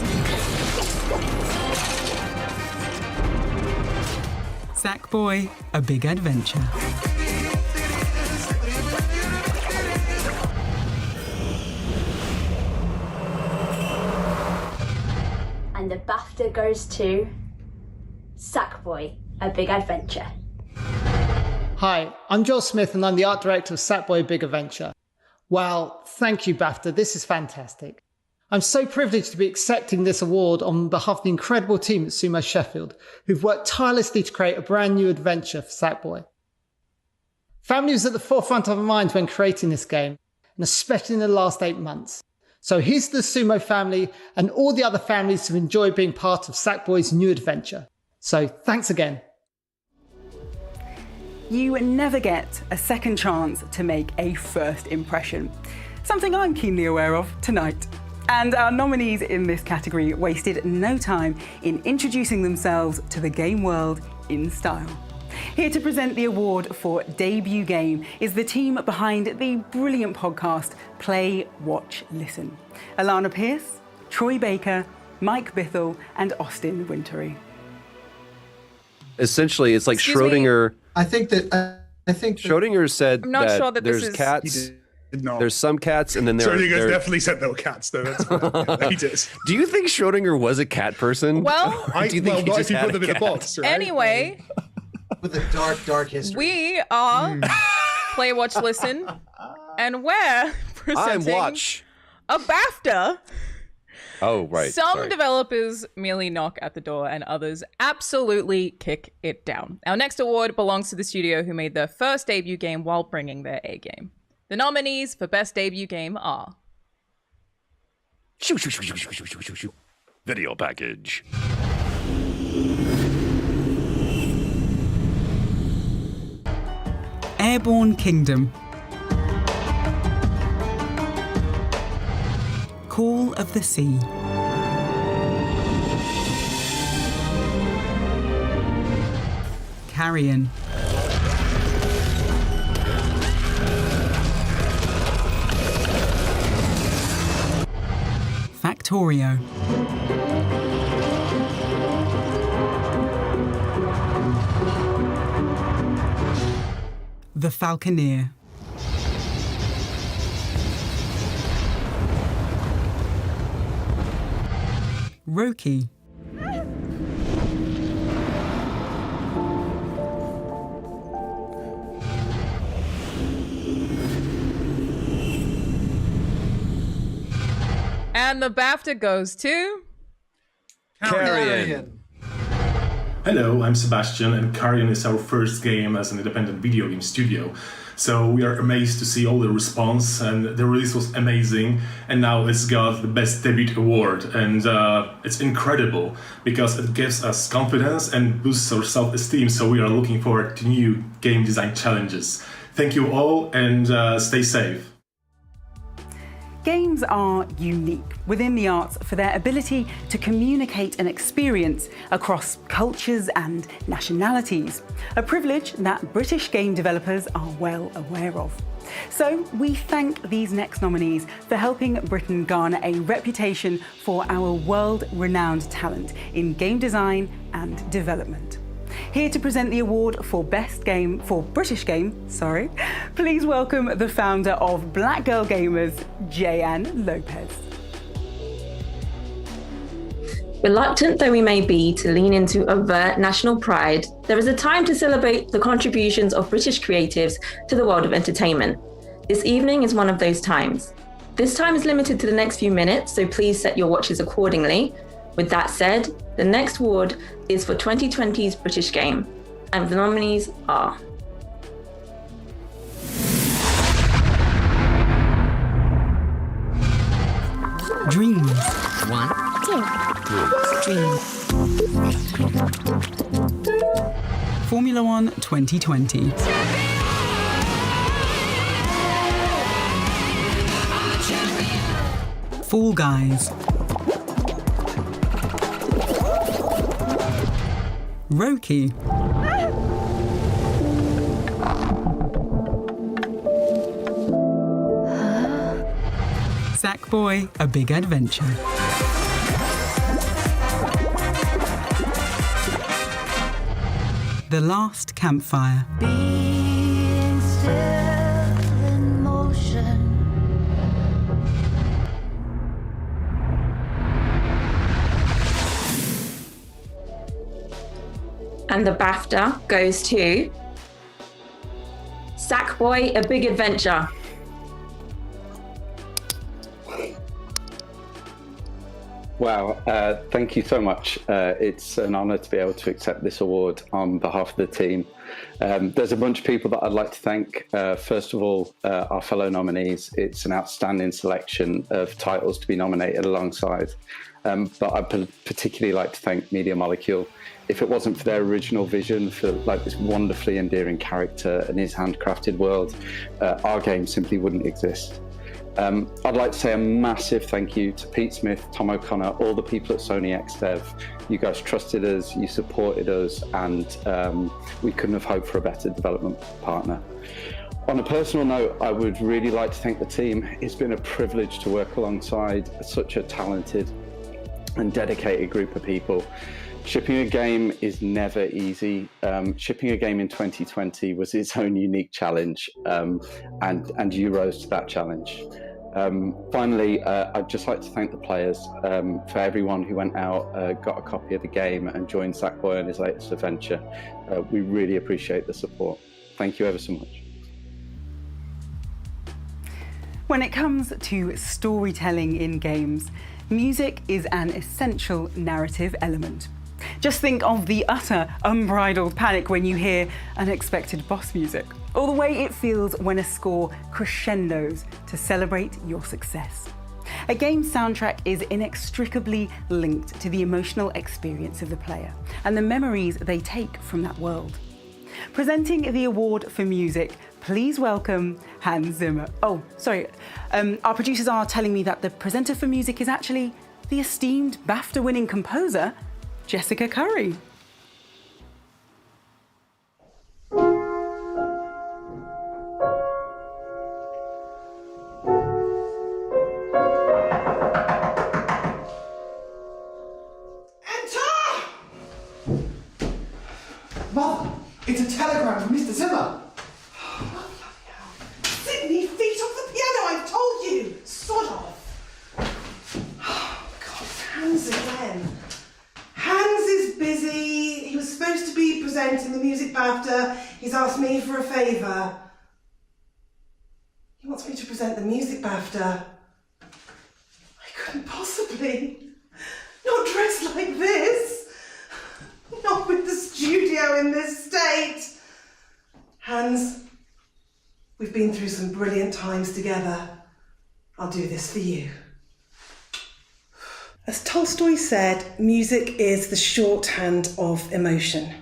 S4: Sackboy: A Big Adventure.
S5: and the BAFTA goes to Sackboy: A Big Adventure.
S7: Hi, I'm Joel Smith and I'm the art director of Sackboy: Big Adventure. Well, thank you, BAFTA. This is fantastic. I'm so privileged to be accepting this award on behalf of the incredible team at Sumo Sheffield, who've worked tirelessly to create a brand new adventure for Sackboy. Family was at the forefront of our minds when creating this game, and especially in the last 8 months. So here's to the Sumo family and all the other families who've enjoyed being part of Sackboy's new adventure. So thanks again.
S4: You never get a second chance to make a first impression, something I'm keenly aware of tonight. And our nominees in this category wasted no time in introducing themselves to the game world in style. Here to present the award for debut game is the team behind the brilliant podcast Play, Watch, Listen. Alana Pierce, Troy Baker, Mike Bithell, and Austin Wintory.
S2: Essentially, it's like Schrodinger.
S1: I think
S2: Schrodinger said
S9: I'm not
S2: that
S9: sure that this
S2: there's
S9: is-
S2: cats. There's some cats, and then there.
S3: Schrodinger definitely said there were cats, though. That's yeah, he did.
S2: Do you think Schrodinger was a cat person?
S9: Well,
S2: do you think he
S3: not
S2: just
S3: if you
S2: had
S3: put them in a
S2: cat?
S3: box, right?
S9: Anyway,
S1: with a dark history.
S9: we are Play, Watch, Listen, and we're presenting
S2: Watch.
S9: a BAFTA.
S2: Oh, right.
S9: Some
S2: sorry.
S9: developers merely knock at the door and others absolutely kick it down. Our next award belongs to the studio who made their first debut game while bringing their A game. The nominees for Best Debut Game are
S3: Video package.
S4: Airborne Kingdom, Call of the Sea, Carrion, Factorio, The Falconeer, Roki,
S9: And the BAFTA goes to...
S2: Carrion.
S10: Hello, I'm Sebastian, and Carrion is our first game as an independent video game studio. So we are amazed to see all the response, and the release was amazing, and now it's got the Best Debut award, and it's incredible because it gives us confidence and boosts our self-esteem, so we are looking forward to new game design challenges. Thank you all, and stay safe.
S4: Games are unique within the arts for their ability to communicate an experience across cultures and nationalities, a privilege that British game developers are well aware of. So we thank these next nominees for helping Britain garner a reputation for our world-renowned talent in game design and development. Here to present the award for Best Game for British Game, please welcome the founder of Black Girl Gamers, Jayanne Lopez.
S12: Reluctant though we may be to lean into overt national pride, there is a time to celebrate the contributions of British creatives to the world of entertainment. This evening is one of those times. This time is limited to the next few minutes, so please set your watches accordingly. With that said, the next award is for 2020's British Game, and the nominees are...
S4: Dreams.
S21: 1, 2, 3.
S4: Formula One 2020. Fall Guys. Roki. Sackboy: A Big Adventure. The Last Campfire.
S13: Being still in motion.
S12: And the BAFTA goes to Sackboy: A Big Adventure.
S15: Wow, thank you so much. It's an honor to be able to accept this award on behalf of the team. There's a bunch of people that I'd like to thank. First of all, our fellow nominees. It's an outstanding selection of titles to be nominated alongside. But I'd particularly like to thank Media Molecule. If it wasn't for their original vision for this wonderfully endearing character and his handcrafted world, our game simply wouldn't exist. I'd like to say a massive thank you to Pete Smith, Tom O'Connor, all the people at Sony XDev. You guys trusted us, you supported us, and we couldn't have hoped for a better development partner. On a personal note, I would really like to thank the team. It's been a privilege to work alongside such a talented and dedicated group of people. Shipping a game is never easy. Shipping a game in 2020 was its own unique challenge, and you rose to that challenge. Finally, I'd just like to thank the players for everyone who went out, got a copy of the game and joined Sackboy on his latest adventure. We really appreciate the support. Thank you ever so much.
S4: When it comes to storytelling in games, music is an essential narrative element. Just think of the utter unbridled panic when you hear unexpected boss music, or the way it feels when a score crescendos to celebrate your success. A game's soundtrack is inextricably linked to the emotional experience of the player and the memories they take from that world. Presenting the award for music, please welcome Hans Zimmer. Oh, sorry, our producers are telling me that the presenter for music is actually the esteemed BAFTA-winning composer, Jessica Curry.
S16: Mother, it's a telegram from Mr. Zimmer. Sydney, feet off the piano, I've told you! Sod off! God, Hans again. Hans is busy. He was supposed to be presenting the Music BAFTA. He's asked me for a favour. He wants me to present the Music BAFTA. I couldn't possibly Possibly. Not dressed like this. Not with the studio in this state. Hans, we've been through some brilliant times together. I'll do this for you. As Tolstoy said, music is the shorthand of emotion.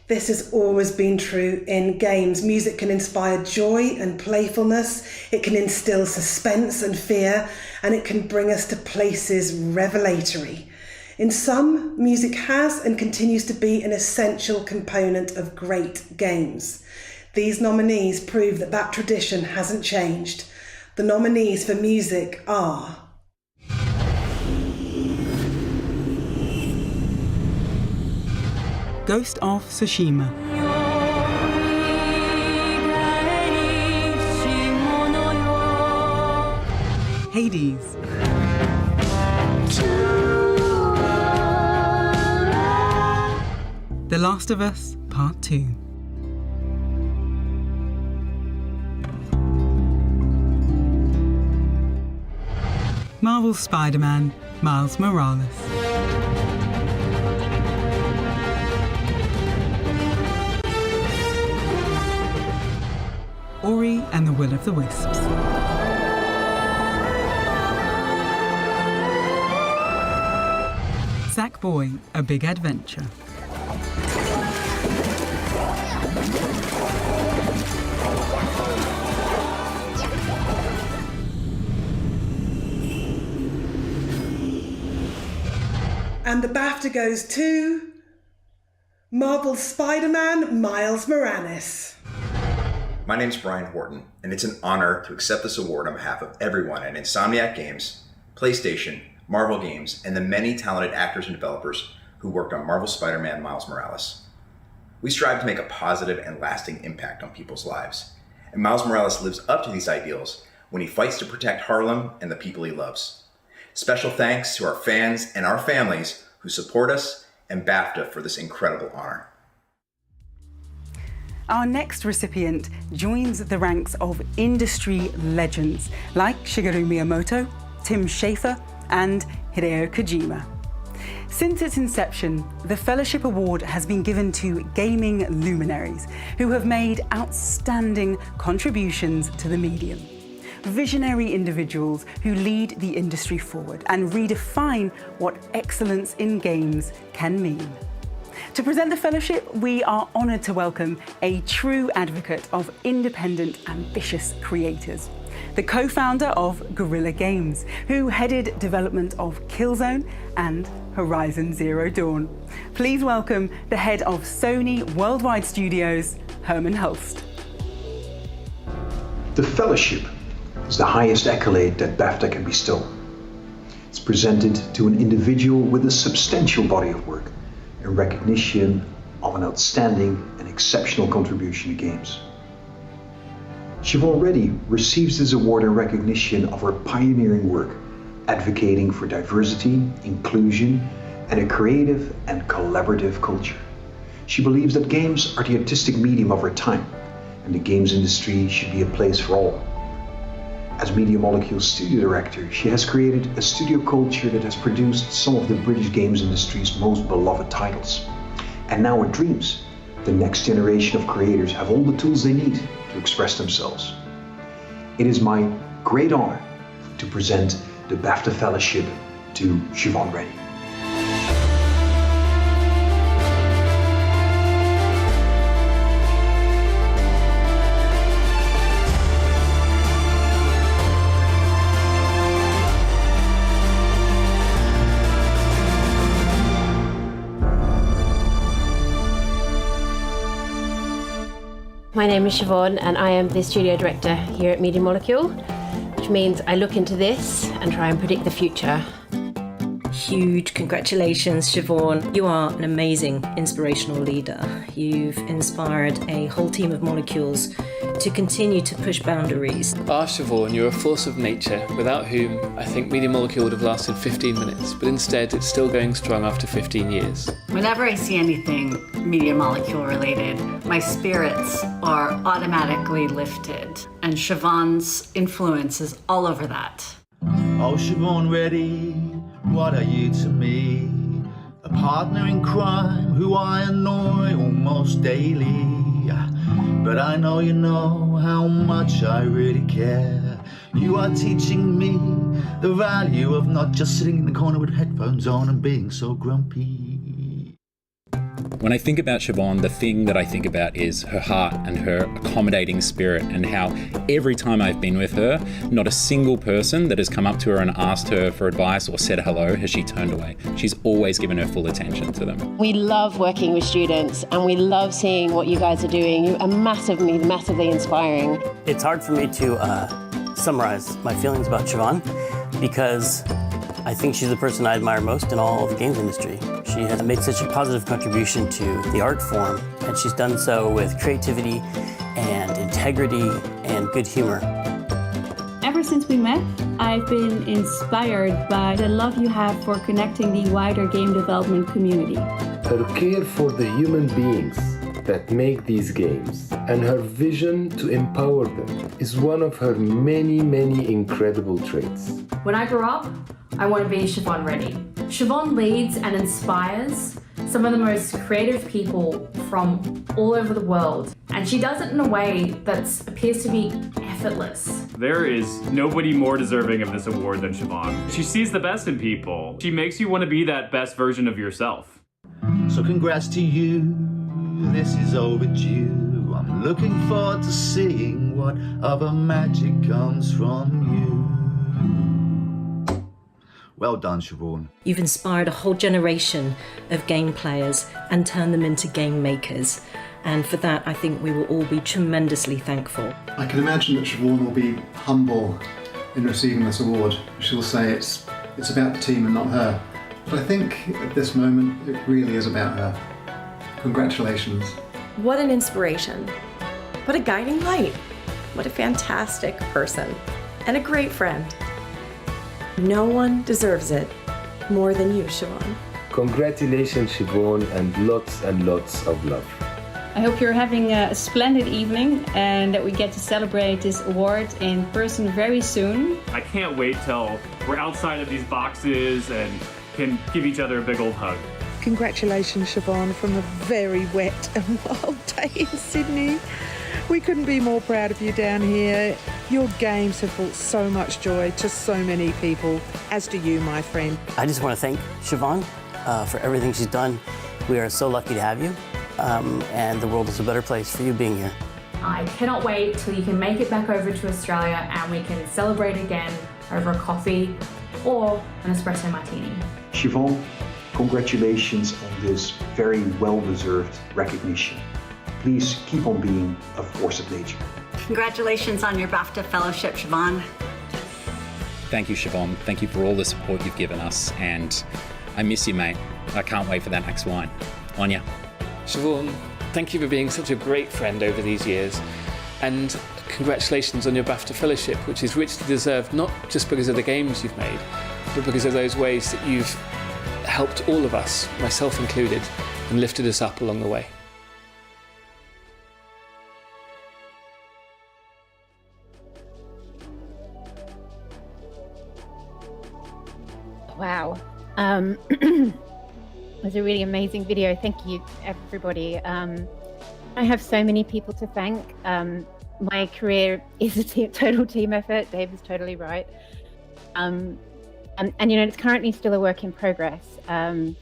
S16: This has always been true in games. Music can inspire joy and playfulness, it can instill suspense and fear, and it can bring us to places revelatory. In some, music has and continues to be an essential component of great games. These nominees prove that that tradition hasn't changed. The nominees for music are
S4: Ghost of Tsushima, Hades, The Last of Us Part 2. Marvel's Spider-Man, Miles Morales. Ori and the Will of the Wisps. Sackboy, A Big Adventure.
S16: And the BAFTA goes to Marvel's Spider-Man, Miles Morales.
S6: My name's Brian Horton, and it's an honor to accept this award on behalf of everyone at Insomniac Games, PlayStation, Marvel Games, and the many talented actors and developers who worked on Marvel's Spider-Man, Miles Morales. We strive to make a positive and lasting impact on people's lives, and Miles Morales lives up to these ideals when he fights to protect Harlem and the people he loves. Special thanks to our fans and our families who support us, and BAFTA for this incredible honor.
S4: Our next recipient joins the ranks of industry legends like Shigeru Miyamoto, Tim Schafer, and Hideo Kojima. Since its inception, the Fellowship Award has been given to gaming luminaries who have made outstanding contributions to the medium. Visionary individuals who lead the industry forward and redefine what excellence in games can mean. To present the Fellowship, we are honoured to welcome a true advocate of independent, ambitious creators, the co-founder of Guerrilla Games, who headed development of Killzone and Horizon Zero Dawn. Please welcome the head of Sony Worldwide Studios, Herman Hulst.
S8: The Fellowship is the highest accolade that BAFTA can bestow. It's presented to an individual with a substantial body of work in recognition of an outstanding and exceptional contribution to games. Siobhan Reddy receives this award in recognition of her pioneering work, advocating for diversity, inclusion, and a creative and collaborative culture. She believes that games are the artistic medium of our time, and the games industry should be a place for all. As Media Molecule's studio director, she has created a studio culture that has produced some of the British games industry's most beloved titles. And now it dreams the next generation of creators have all the tools they need to express themselves. It is my great honor to present the BAFTA Fellowship to Siobhan Reddy.
S33: My name is Siobhan and I am the studio director here at Media Molecule, which means I look into this and try and predict the future.
S11: Huge congratulations, Siobhan. You are an amazing inspirational leader. You've inspired a whole team of molecules to continue to push boundaries.
S14: Siobhan, you're a force of nature, without whom I think Media Molecule would have lasted 15 minutes, but instead it's still going strong after 15 years.
S17: Whenever I see anything Media Molecule related, my spirits are automatically lifted, and Siobhan's influence is all over that.
S18: Oh, Siobhan Reddy, What are you to me? A partner in crime who I annoy almost daily. But I know you know how much I really care. You are teaching me the value of not just sitting in the corner with headphones on and being so grumpy.
S19: When I think about Siobhan, the thing that I think about is her heart and her accommodating spirit, and how every time I've been with her, not a single person that has come up to her and asked her for advice or said hello has she turned away. She's always given her full attention to them.
S33: We love working with students and we love seeing what you guys are doing. You are massively inspiring.
S20: It's hard for me to summarize my feelings about Siobhan because I think she's the person I admire most in all of the games industry. She has made such a positive contribution to the art form, and she's done so with creativity and integrity and good humor.
S22: Ever since we met, I've been inspired by the love you have for connecting the wider game development community.
S23: Her care for the human beings that make these games and her vision to empower them is one of her many incredible traits.
S24: When I grow up, I want to be Siobhan Reddy. Siobhan leads and inspires some of the most creative people from all over the world, and she does it in a way that appears to be effortless.
S25: There is nobody more deserving of this award than Siobhan. She sees the best in people. She makes you want to be that best version of yourself.
S18: So congrats to you, this is overdue. I'm looking forward to seeing what other magic comes from you. Well done, Siobhan.
S11: You've inspired a whole generation of game players and turned them into game makers. And for that, I think we will all be tremendously thankful.
S1: I can imagine that Siobhan will be humble in receiving this award. She'll say it's about the team and not her. But I think at this moment, it really is about her. Congratulations.
S26: What an inspiration. What a guiding light. What a fantastic person. And a great friend. No one deserves it more than you, Siobhan.
S23: Congratulations, Siobhan, and lots of love.
S33: I hope you're having a splendid evening and that we get to celebrate this award in person very soon.
S25: I can't wait till we're outside of these boxes and can give each other a big old hug.
S27: Congratulations, Siobhan, from a very wet and wild day in Sydney. We couldn't be more proud of you down here. Your games have brought so much joy to so many people, as do you, my friend.
S20: I just want to thank Siobhan for everything she's done. We are so lucky to have you, and the world is a better place for you being here.
S24: I cannot wait till you can make it back over to Australia and we can celebrate again over a coffee or an espresso martini.
S8: Siobhan, congratulations on this very well-deserved recognition. Please keep on being a force of nature.
S17: Congratulations on your BAFTA Fellowship, Siobhan.
S19: Thank you, Siobhan. Thank you for all the support you've given us, and I miss you, mate. I can't wait for that next wine. On ya.
S14: Siobhan, thank you for being such a great friend over these years, and congratulations on your BAFTA Fellowship, which is richly deserved not just because of the games you've made, but because of those ways that you've helped all of us, myself included, and lifted us up along the way.
S33: Wow. It was a really amazing video. Thank you, everybody. I have so many people to thank. My career is a total team effort. Dave is totally right. And you know, it's currently still a work in progress. I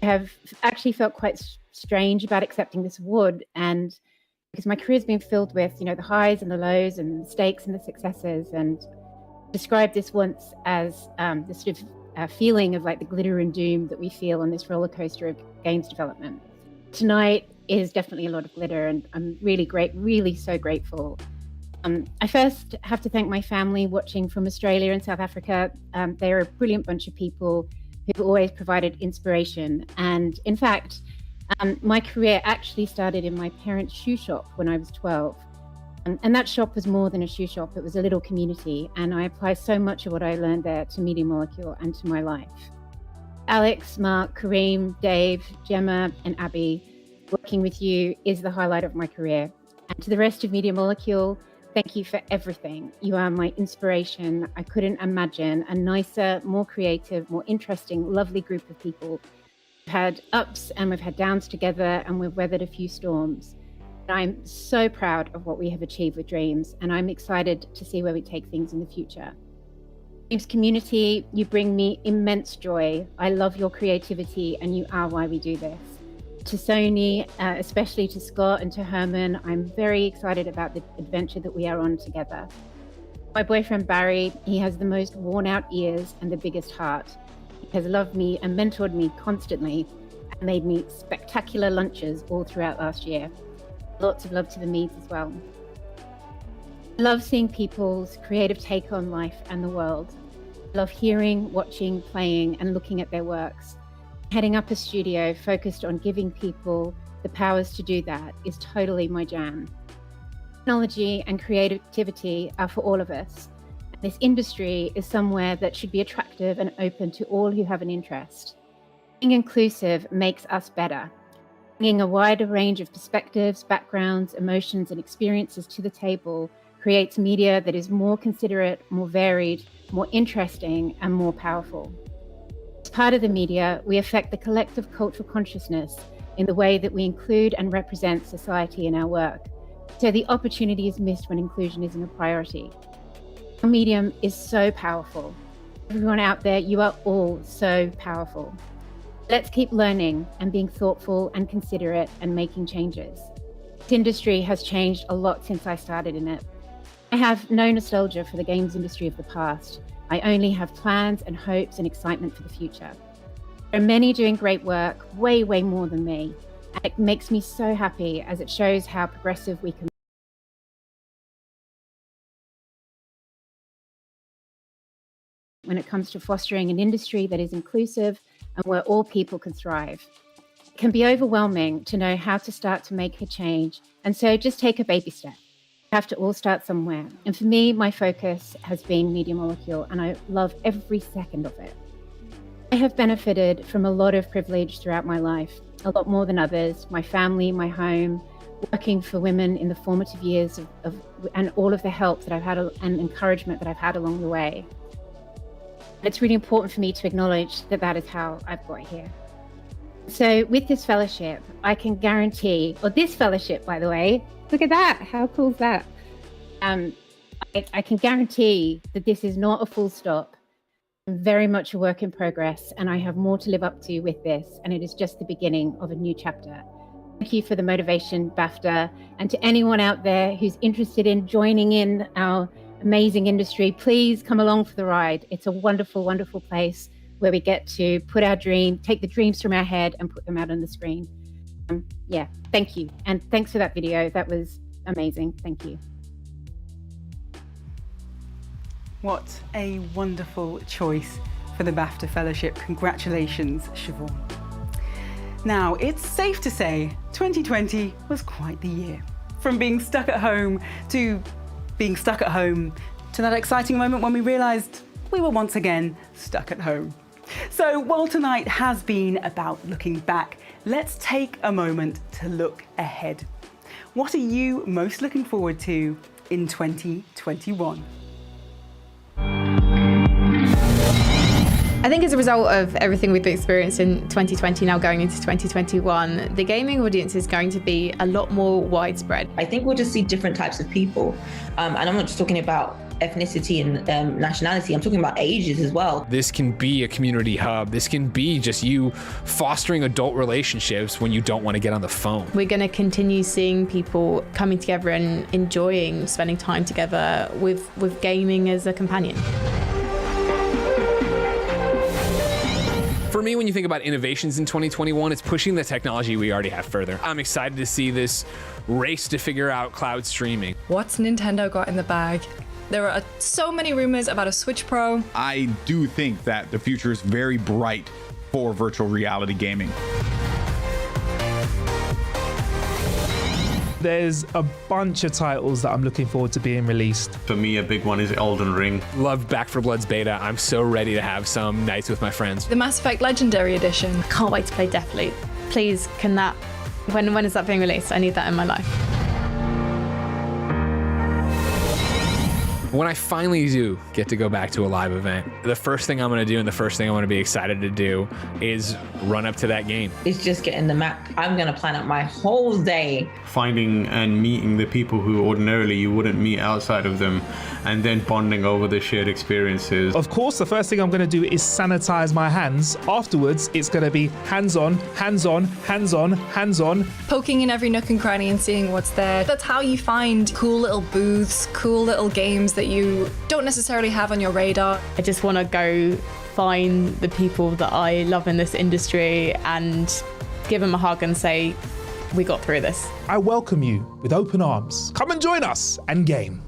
S33: have actually felt quite strange about accepting this award, and because my career's been filled with, you know, the highs and the lows and the mistakes and the successes, and described this once as this sort of feeling of like the glitter and doom that we feel on this roller coaster of games development. Tonight is definitely a lot of glitter, and I'm really so grateful. I first have to thank my family watching from Australia and South Africa. They're a brilliant bunch of people who've always provided inspiration. And in fact, my career actually started in my parents' shoe shop when I was 12. And that shop was more than a shoe shop, it was a little community, and I apply so much of what I learned there to Media Molecule and to my life. Alex, Mark, Kareem, Dave, Gemma, and Abby, working with you is the highlight of my career. And to the rest of Media Molecule, Thank you for everything. You are my inspiration. I couldn't imagine a nicer, more creative, more interesting, lovely group of people. We've had ups and we've had downs together, and we've weathered a few storms. I'm so proud of what we have achieved with Dreams, and I'm excited to see where we take things in the future. Dreams community, you bring me immense joy. I love your creativity, and you are why we do this. To Sony, especially to Scott and to Herman, I'm very excited about the adventure that we are on together. My boyfriend Barry, he has the most worn out ears and the biggest heart. He has loved me and mentored me constantly and made me spectacular lunches all throughout last year. Lots of love to the Meads as well. I love seeing people's creative take on life and the world. I love hearing, watching, playing, and looking at their works. Heading up a studio focused on giving people the powers to do that is totally my jam. Technology and creativity are for all of us. This industry is somewhere that should be attractive and open to all who have an interest. Being inclusive makes us better. Bringing a wider range of perspectives, backgrounds, emotions, and experiences to the table creates media that is more considerate, more varied, more interesting, and more powerful. As part of the media, we affect the collective cultural consciousness in the way that we include and represent society in our work. So the opportunity is missed when inclusion isn't a priority. Our medium is so powerful. Everyone out there, you are all so powerful. Let's keep learning and being thoughtful and considerate and making changes. This industry has changed a lot since I started in it. I have no nostalgia for the games industry of the past. I only have plans and hopes and excitement for the future. There are many doing great work, way, way more than me. And it makes me so happy as it shows how progressive we can be when it comes to fostering an industry that is inclusive and where all people can thrive. It can be overwhelming to know how to start to make a change, and so just take a baby step. We have to all start somewhere. And for me, my focus has been Media Molecule, and I love every second of it. I have benefited from a lot of privilege throughout my life, a lot more than others, my family, my home, working for women in the formative years and all of the help that I've had and encouragement that I've had along the way. It's really important for me to acknowledge that that is how I've got here. So with this fellowship, I can guarantee, or this fellowship, by the way, look at that, how cool is that? I can guarantee that this is not a full stop. I'm very much a work in progress, and I have more to live up to with this, and it is just the beginning of a new chapter. Thank you for the motivation, BAFTA, and to anyone out there who's interested in joining in our amazing industry, please come along for the ride. It's a wonderful, wonderful place where we get to put our dream, take the dreams from our head and put them out on the screen. Yeah, thank you. And thanks for that video. That was amazing. Thank you.
S4: What a wonderful choice for the BAFTA Fellowship. Congratulations, Siobhan. Now, it's safe to say 2020 was quite the year. From being stuck at home to being stuck at home to that exciting moment when we realised we were once again stuck at home. So while tonight has been about looking back, let's take a moment to look ahead. What are you most looking forward to in 2021?
S2: I think as a result of everything we've experienced in 2020 now going into 2021, the gaming audience is going to be a lot more widespread.
S12: I think we'll just see different types of people. And I'm not just talking about ethnicity and nationality, I'm talking about ages as well.
S3: This can be a community hub. This can be just you fostering adult relationships when you don't want to get on the phone.
S2: We're going to continue seeing people coming together and enjoying spending time together with gaming as a companion.
S3: For me, when you think about innovations in 2021, it's pushing the technology we already have further. I'm excited to see this race to figure out cloud streaming.
S5: What's Nintendo got in the bag? There are so many rumors about a Switch Pro.
S7: I do think that the future is very bright for virtual reality gaming.
S9: There's a bunch of titles that I'm looking forward to being released.
S10: For me, a big one is Elden Ring.
S3: Loved Back 4 Blood's beta. I'm so ready to have some nights with my friends.
S5: The Mass Effect Legendary Edition.
S2: Can't wait to play Deathloop. Please, can that, when is that being released? I need that in my life.
S3: When I finally do get to go back to a live event, the first thing I'm going to do and the first thing I want to be excited to do is run up to that game.
S12: It's just getting the map. I'm going to plan out my whole day.
S10: Finding and meeting the people who ordinarily you wouldn't meet outside of them, and then bonding over the shared experiences.
S9: Of course, the first thing I'm going to do is sanitize my hands. Afterwards, it's going to be hands-on, hands-on, hands-on, hands-on.
S5: Poking in every nook and cranny and seeing what's there. That's how you find cool little booths, cool little games that you don't necessarily have on your radar.
S2: I just want to go find the people that I love in this industry and give them a hug and say, we got through this.
S9: I welcome you with open arms. Come and join us and game.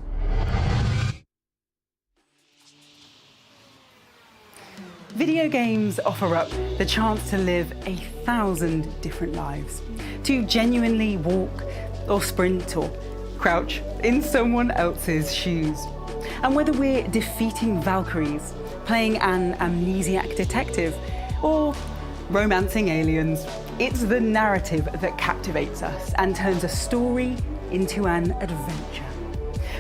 S4: Video games offer up the chance to live 1,000 different lives, to genuinely walk or sprint or crouch in someone else's shoes. And whether we're defeating Valkyries, playing an amnesiac detective, or romancing aliens, it's the narrative that captivates us and turns a story into an adventure.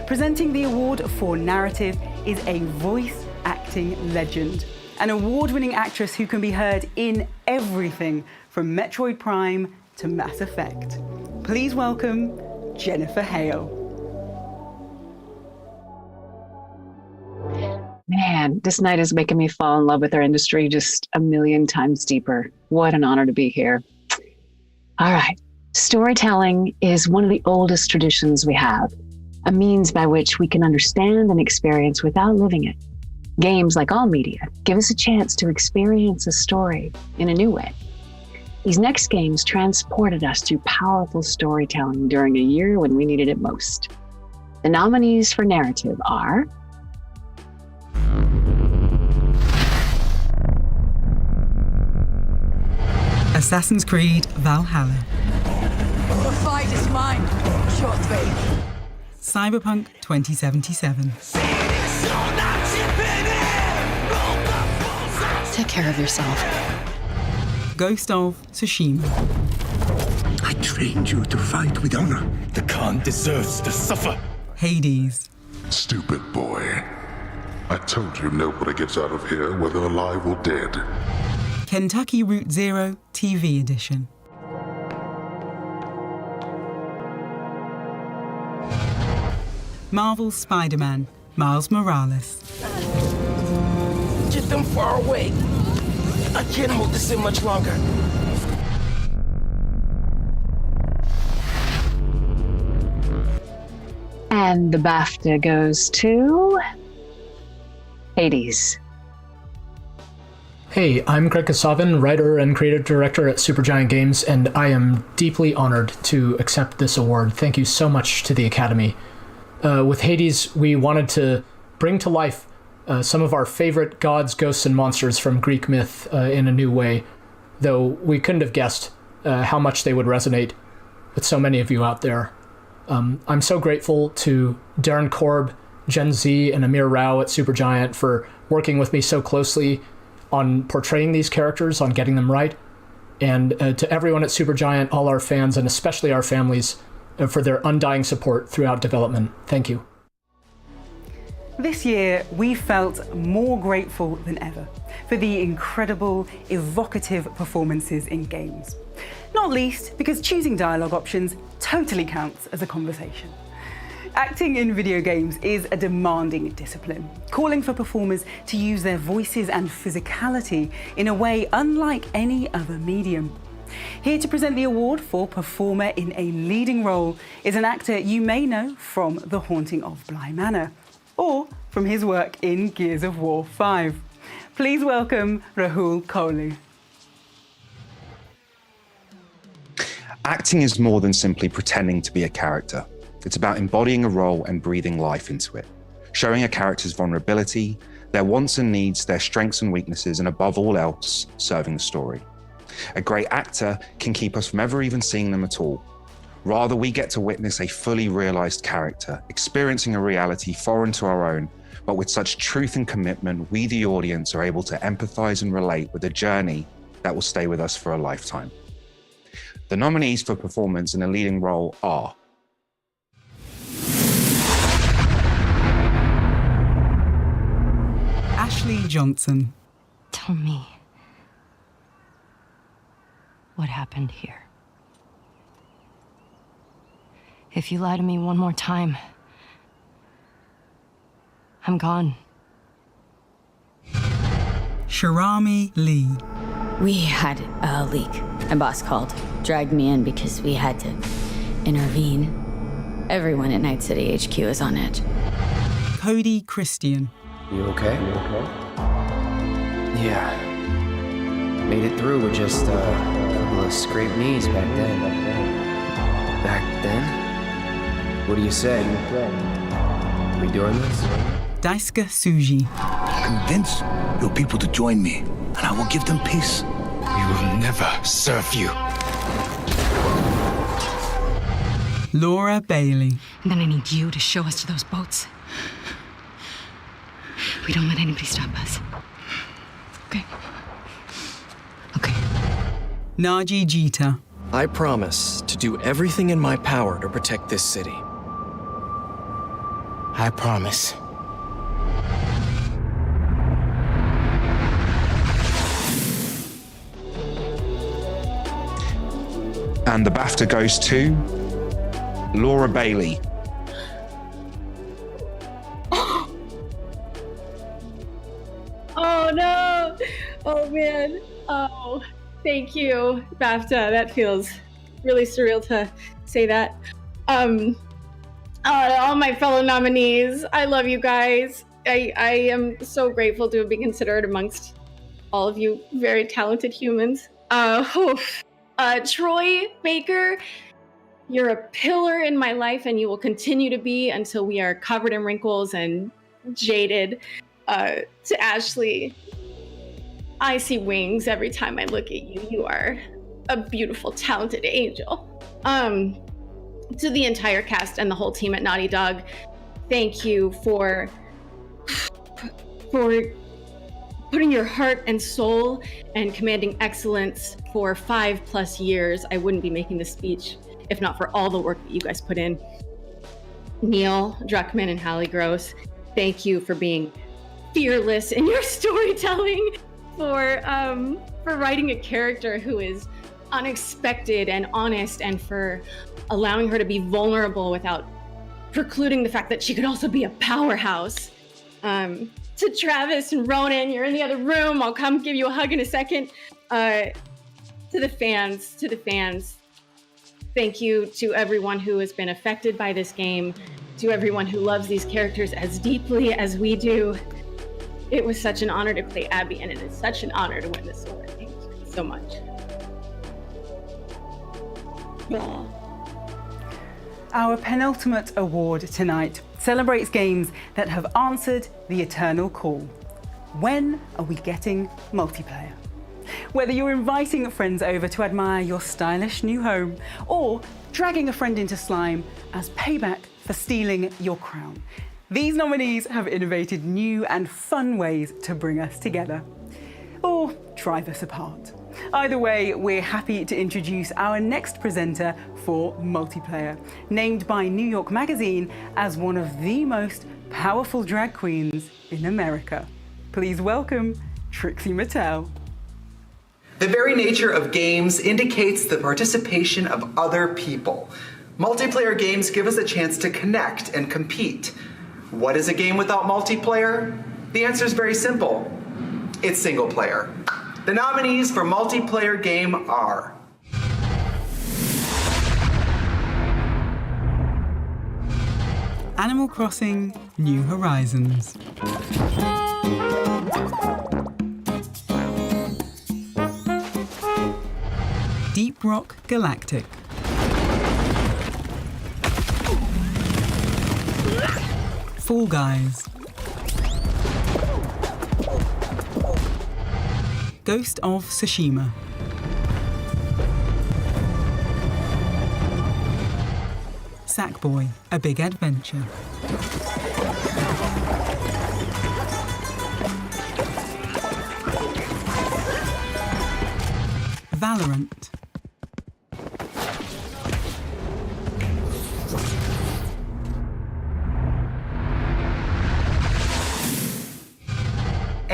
S4: Presenting the award for narrative is a voice acting legend, an award-winning actress who can be heard in everything from Metroid Prime to Mass Effect. Please welcome Jennifer Hale.
S6: Man, this night is making me fall in love with our industry just a million times deeper. What an honor to be here. All right, storytelling is one of the oldest traditions we have, a means by which we can understand and experience without living it. Games, like all media, give us a chance to experience a story in a new way. These next games transported us through powerful storytelling during a year when we needed it most. The nominees for narrative are
S4: Assassin's Creed Valhalla.
S11: The fight is mine, short babe.
S4: Cyberpunk 2077.
S11: Take care of yourself.
S4: Ghost of Tsushima.
S13: I trained you to fight with honor. The Khan deserves to suffer.
S4: Hades.
S15: Stupid boy. I told you nobody gets out of here, whether alive or dead.
S4: Kentucky Route Zero TV edition. Marvel's Spider-Man, Miles Morales.
S13: Get them far away. I can't hold this in much longer.
S6: And the BAFTA goes to Hades.
S16: Hey, I'm Greg Kasavin, writer and creative director at Supergiant Games, and I am deeply honored to accept this award. Thank you so much to the Academy. With Hades, we wanted to bring to life some of our favorite gods, ghosts, and monsters from Greek myth in a new way, though we couldn't have guessed how much they would resonate with so many of you out there. I'm so grateful to Darren Korb, Gen Z, and Amir Rao at Supergiant for working with me so closely on portraying these characters, on getting them right, and to everyone at Supergiant, all our fans, and especially our families, for their undying support throughout development. Thank you.
S4: This year, we felt more grateful than ever for the incredible, evocative performances in games. Not least because choosing dialogue options totally counts as a conversation. Acting in video games is a demanding discipline, calling for performers to use their voices and physicality in a way unlike any other medium. Here to present the award for Performer in a Leading Role is an actor you may know from The Haunting of Bly Manor, or from his work in Gears of War 5. Please welcome Rahul Kohli.
S18: Acting is more than simply pretending to be a character. It's about embodying a role and breathing life into it, showing a character's vulnerability, their wants and needs, their strengths and weaknesses, and above all else, serving the story. A great actor can keep us from ever even seeing them at all. Rather, we get to witness a fully realized character, experiencing a reality foreign to our own, but with such truth and commitment, we, the audience, are able to empathize and relate with a journey that will stay with us for a lifetime. The nominees for performance in a leading role are
S4: Ashley Johnson.
S1: Tell me, what happened here? If you lie to me one more time, I'm gone.
S4: Sharami Lee.
S20: We had a leak. My boss called, dragged me in because we had to intervene. Everyone at Night City HQ is on edge.
S4: Cody Christian.
S21: You okay? Yeah. Made it through with just a couple of scraped knees back then. Back then? What do you say? We doing this?
S4: Daisuke Suji.
S22: Convince your people to join me, and I will give them peace. We will never serve you.
S4: Laura Bailey.
S1: And then I need you to show us to those boats. We don't let anybody stop us. Okay? Okay.
S4: Naji Jeeta.
S23: I promise to do everything in my power to protect this city.
S13: I promise.
S18: And the BAFTA goes to Laura Bailey.
S2: Oh no! Oh man! Oh, thank you, BAFTA. That feels really surreal to say that. All my fellow nominees, I love you guys. I am so grateful to be considered amongst all of you very talented humans. Troy Baker, you're a pillar in my life, and you will continue to be until we are covered in wrinkles and jaded. To Ashley, I see wings every time I look at you. You are a beautiful, talented angel. To the entire cast and the whole team at Naughty Dog, thank you for putting your heart and soul and commanding excellence for 5+ years. I wouldn't be making this speech if not for all the work that you guys put in. Neil Druckmann and Hale Gross, thank you for being fearless in your storytelling, for writing a character who is unexpected and honest, and for allowing her to be vulnerable without precluding the fact that she could also be a powerhouse. To Travis and Ronan, you're in the other room. I'll come give you a hug in a second. To the fans, thank you to everyone who has been affected by this game, to everyone who loves these characters as deeply as we do. It was such an honor to play Abby, and it is such an honor to win this award. Thank you so much.
S4: Our penultimate award tonight celebrates games that have answered the eternal call. When are we getting multiplayer? Whether you're inviting friends over to admire your stylish new home, or dragging a friend into slime as payback for stealing your crown, these nominees have innovated new and fun ways to bring us together, or drive us apart. Either way, we're happy to introduce our next presenter for multiplayer, named by New York Magazine as one of the most powerful drag queens in America. Please welcome Trixie Mattel.
S25: The very nature of games indicates the participation of other people. Multiplayer games give us a chance to connect and compete. What is a game without multiplayer? The answer is very simple. It's single player. The nominees for multiplayer game are
S4: Animal Crossing New Horizons, Deep Rock Galactic, Fall Guys, Ghost of Tsushima, Sackboy: A Big Adventure, Valorant,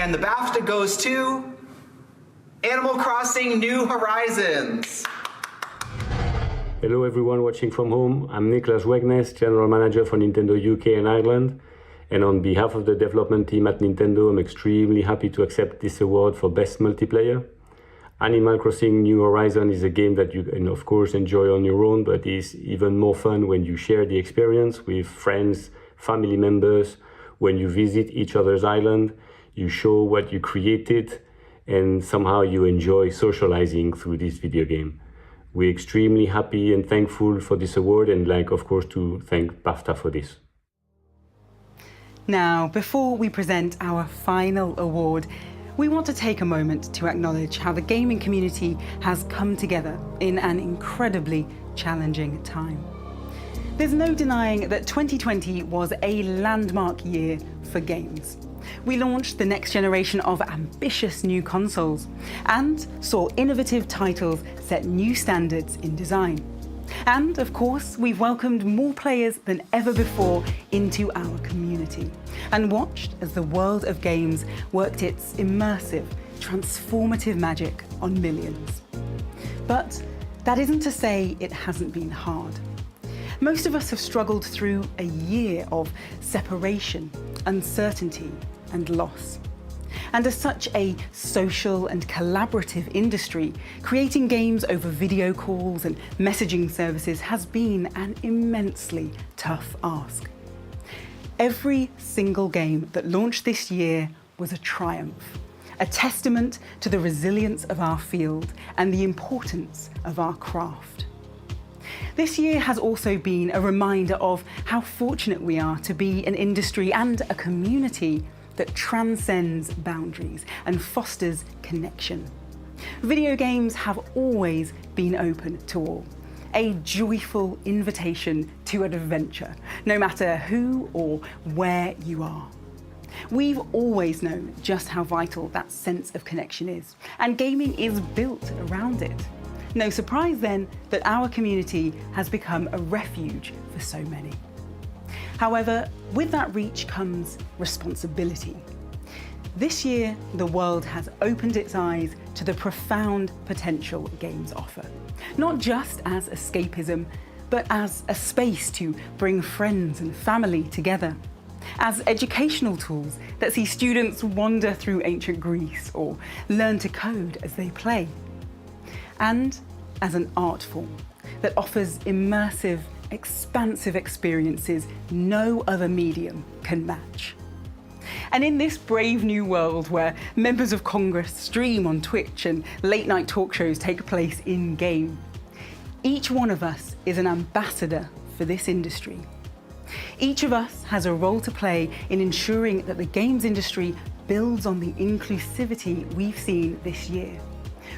S25: And the BAFTA goes to Animal Crossing New Horizons.
S8: Hello everyone watching from home. I'm Niklas Wegnes, General Manager for Nintendo UK and Ireland. And on behalf of the development team at Nintendo, I'm extremely happy to accept this award for Best Multiplayer. Animal Crossing New Horizons is a game that you can of course enjoy on your own, but is even more fun when you share the experience with friends, family members, when you visit each other's island, you show what you created, and somehow you enjoy socializing through this video game. We're extremely happy and thankful for this award, and like, of course, to thank BAFTA for this.
S4: Now, before we present our final award, we want to take a moment to acknowledge how the gaming community has come together in an incredibly challenging time. There's no denying that 2020 was a landmark year for games. We launched the next generation of ambitious new consoles and saw innovative titles set new standards in design. And of course, we've welcomed more players than ever before into our community and watched as the world of games worked its immersive, transformative magic on millions. But that isn't to say it hasn't been hard. Most of us have struggled through a year of separation, uncertainty, and loss. And as such a social and collaborative industry, creating games over video calls and messaging services has been an immensely tough ask. Every single game that launched this year was a triumph, a testament to the resilience of our field and the importance of our craft. This year has also been a reminder of how fortunate we are to be an industry and a community that transcends boundaries and fosters connection. Video games have always been open to all, a joyful invitation to adventure, no matter who or where you are. We've always known just how vital that sense of connection is, and gaming is built around it. No surprise then that our community has become a refuge for so many. However, with that reach comes responsibility. This year, the world has opened its eyes to the profound potential games offer, not just as escapism, but as a space to bring friends and family together, as educational tools that see students wander through ancient Greece or learn to code as they play, and as an art form that offers immersive, expansive experiences no other medium can match. And in this brave new world where members of Congress stream on Twitch and late-night talk shows take place in-game, each one of us is an ambassador for this industry. Each of us has a role to play in ensuring that the games industry builds on the inclusivity we've seen this year,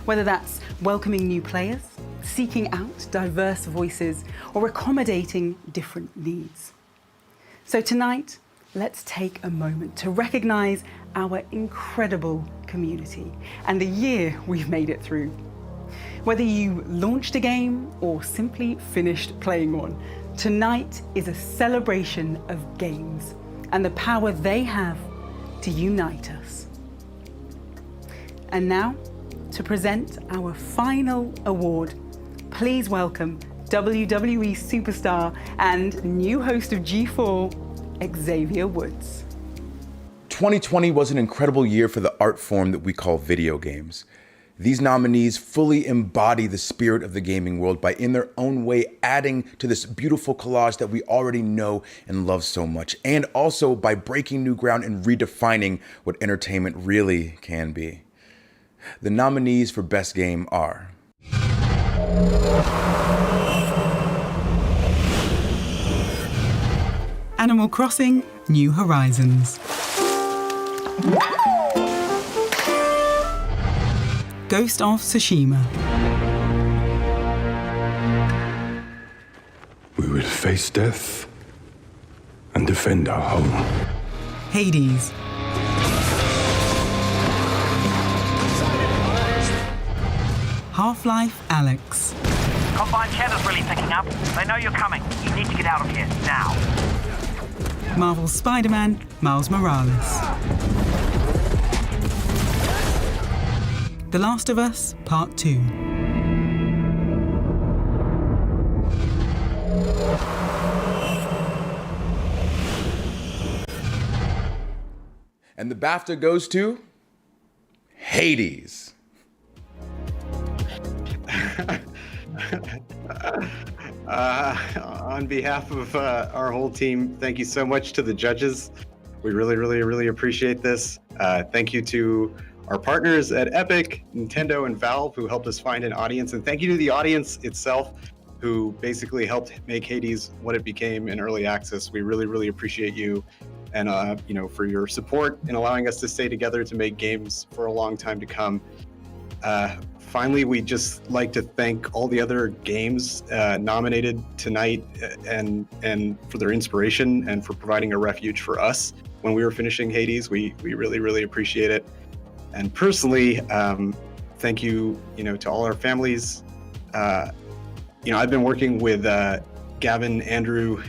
S4: whether that's welcoming new players, seeking out diverse voices, or accommodating different needs. So tonight, let's take a moment to recognize our incredible community and the year we've made it through. Whether you launched a game or simply finished playing one, tonight is a celebration of games and the power they have to unite us. And now, to present our final award, please welcome WWE superstar and new host of G4, Xavier Woods.
S14: 2020 was an incredible year for the art form that we call video games. These nominees fully embody the spirit of the gaming world by, in their own way, adding to this beautiful collage that we already know and love so much, and also by breaking new ground and redefining what entertainment really can be. The nominees for Best Game are
S4: Animal Crossing New Horizons, Ghost of Tsushima,
S15: We will face death and defend our home.
S4: Hades, Half-Life Alyx,
S17: Combined cheddar's really picking up. They know you're coming. You need to get out of here, now.
S4: Marvel's Spider-Man Miles Morales, The Last of Us Part 2.
S14: And the BAFTA goes to Hades.
S3: On behalf of our whole team, thank you so much to the judges. We really appreciate this. Thank you to our partners at Epic, Nintendo, and Valve who helped us find an audience. And thank you to the audience itself who basically helped make Hades what it became in early access. We really appreciate you and for your support in allowing us to stay together to make games for a long time to come. Finally, we'd just like to thank all the other games nominated tonight and for their inspiration and for providing a refuge for us when we were finishing Hades. We really appreciate it. And personally, thank you, to all our families. I've been working with Gavin, Andrew,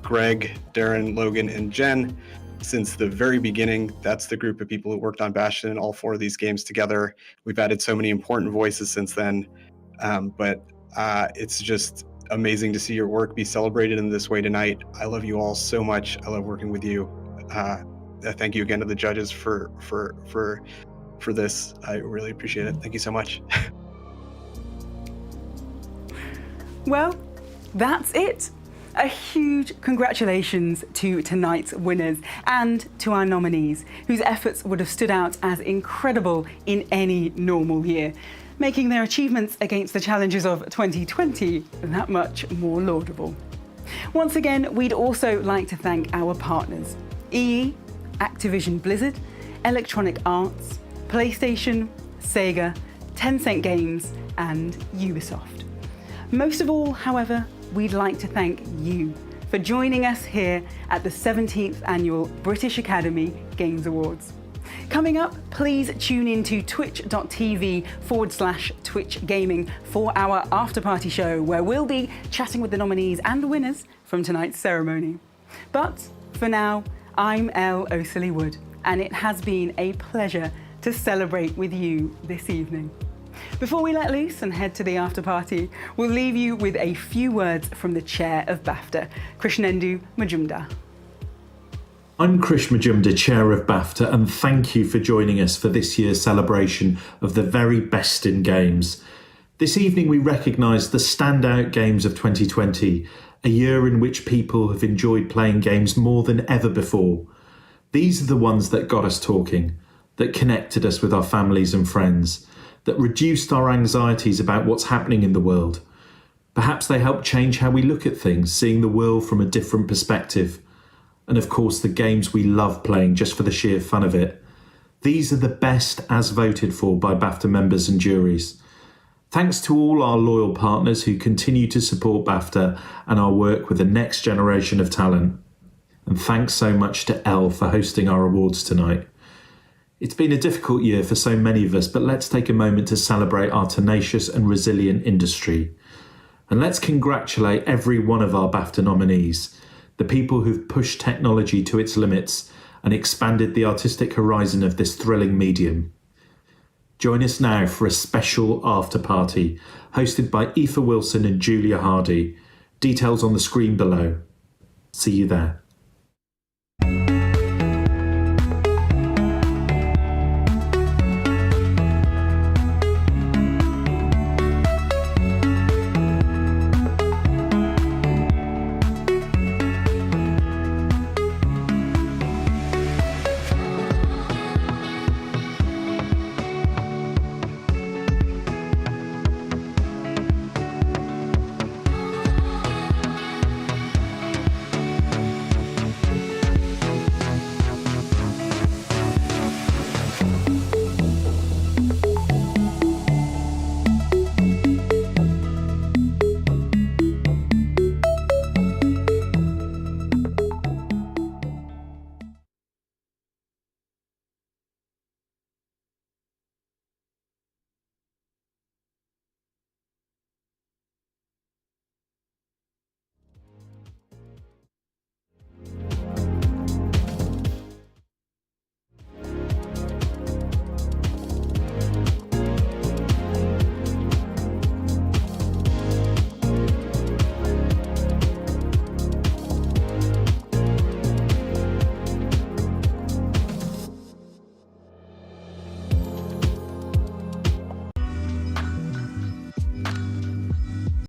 S3: Greg, Darren, Logan, and Jen since the very beginning. That's the group of people who worked on Bastion and all 4 of these games together. We've added so many important voices since then, but it's just amazing to see your work be celebrated in this way tonight. I love you all so much. I love working with you. Thank you again to the judges for this. I really appreciate it. Thank you so much.
S4: Well, that's it. A huge congratulations to tonight's winners and to our nominees, whose efforts would have stood out as incredible in any normal year, making their achievements against the challenges of 2020 that much more laudable. Once again, we'd also like to thank our partners: EE, Activision Blizzard, Electronic Arts, PlayStation, Sega, Tencent Games, and Ubisoft. Most of all, however, we'd like to thank you for joining us here at the 17th Annual British Academy Games Awards. Coming up, please tune in to twitch.tv/Twitch Gaming for our after-party show, where we'll be chatting with the nominees and winners from tonight's ceremony. But for now, I'm Elle Osili-Wood, and it has been a pleasure to celebrate with you this evening. Before we let loose and head to the after party, we'll leave you with a few words from the chair of BAFTA, Krishnendu Majumdar.
S7: I'm Krish Majumdar, chair of BAFTA, and thank you for joining us for this year's celebration of the very best in games. This evening we recognise the standout games of 2020, a year in which people have enjoyed playing games more than ever before. These are the ones that got us talking, that connected us with our families and friends, that reduced our anxieties about what's happening in the world. Perhaps they help change how we look at things, seeing the world from a different perspective. And of course, the games we love playing just for the sheer fun of it. These are the best as voted for by BAFTA members and juries. Thanks to all our loyal partners who continue to support BAFTA and our work with the next generation of talent. And thanks so much to Elle for hosting our awards tonight. It's been a difficult year for so many of us, but let's take a moment to celebrate our tenacious and resilient industry. And let's congratulate every one of our BAFTA nominees, the people who've pushed technology to its limits and expanded the artistic horizon of this thrilling medium. Join us now for a special after party hosted by Aoife Wilson and Julia Hardy. Details on the screen below. See you there.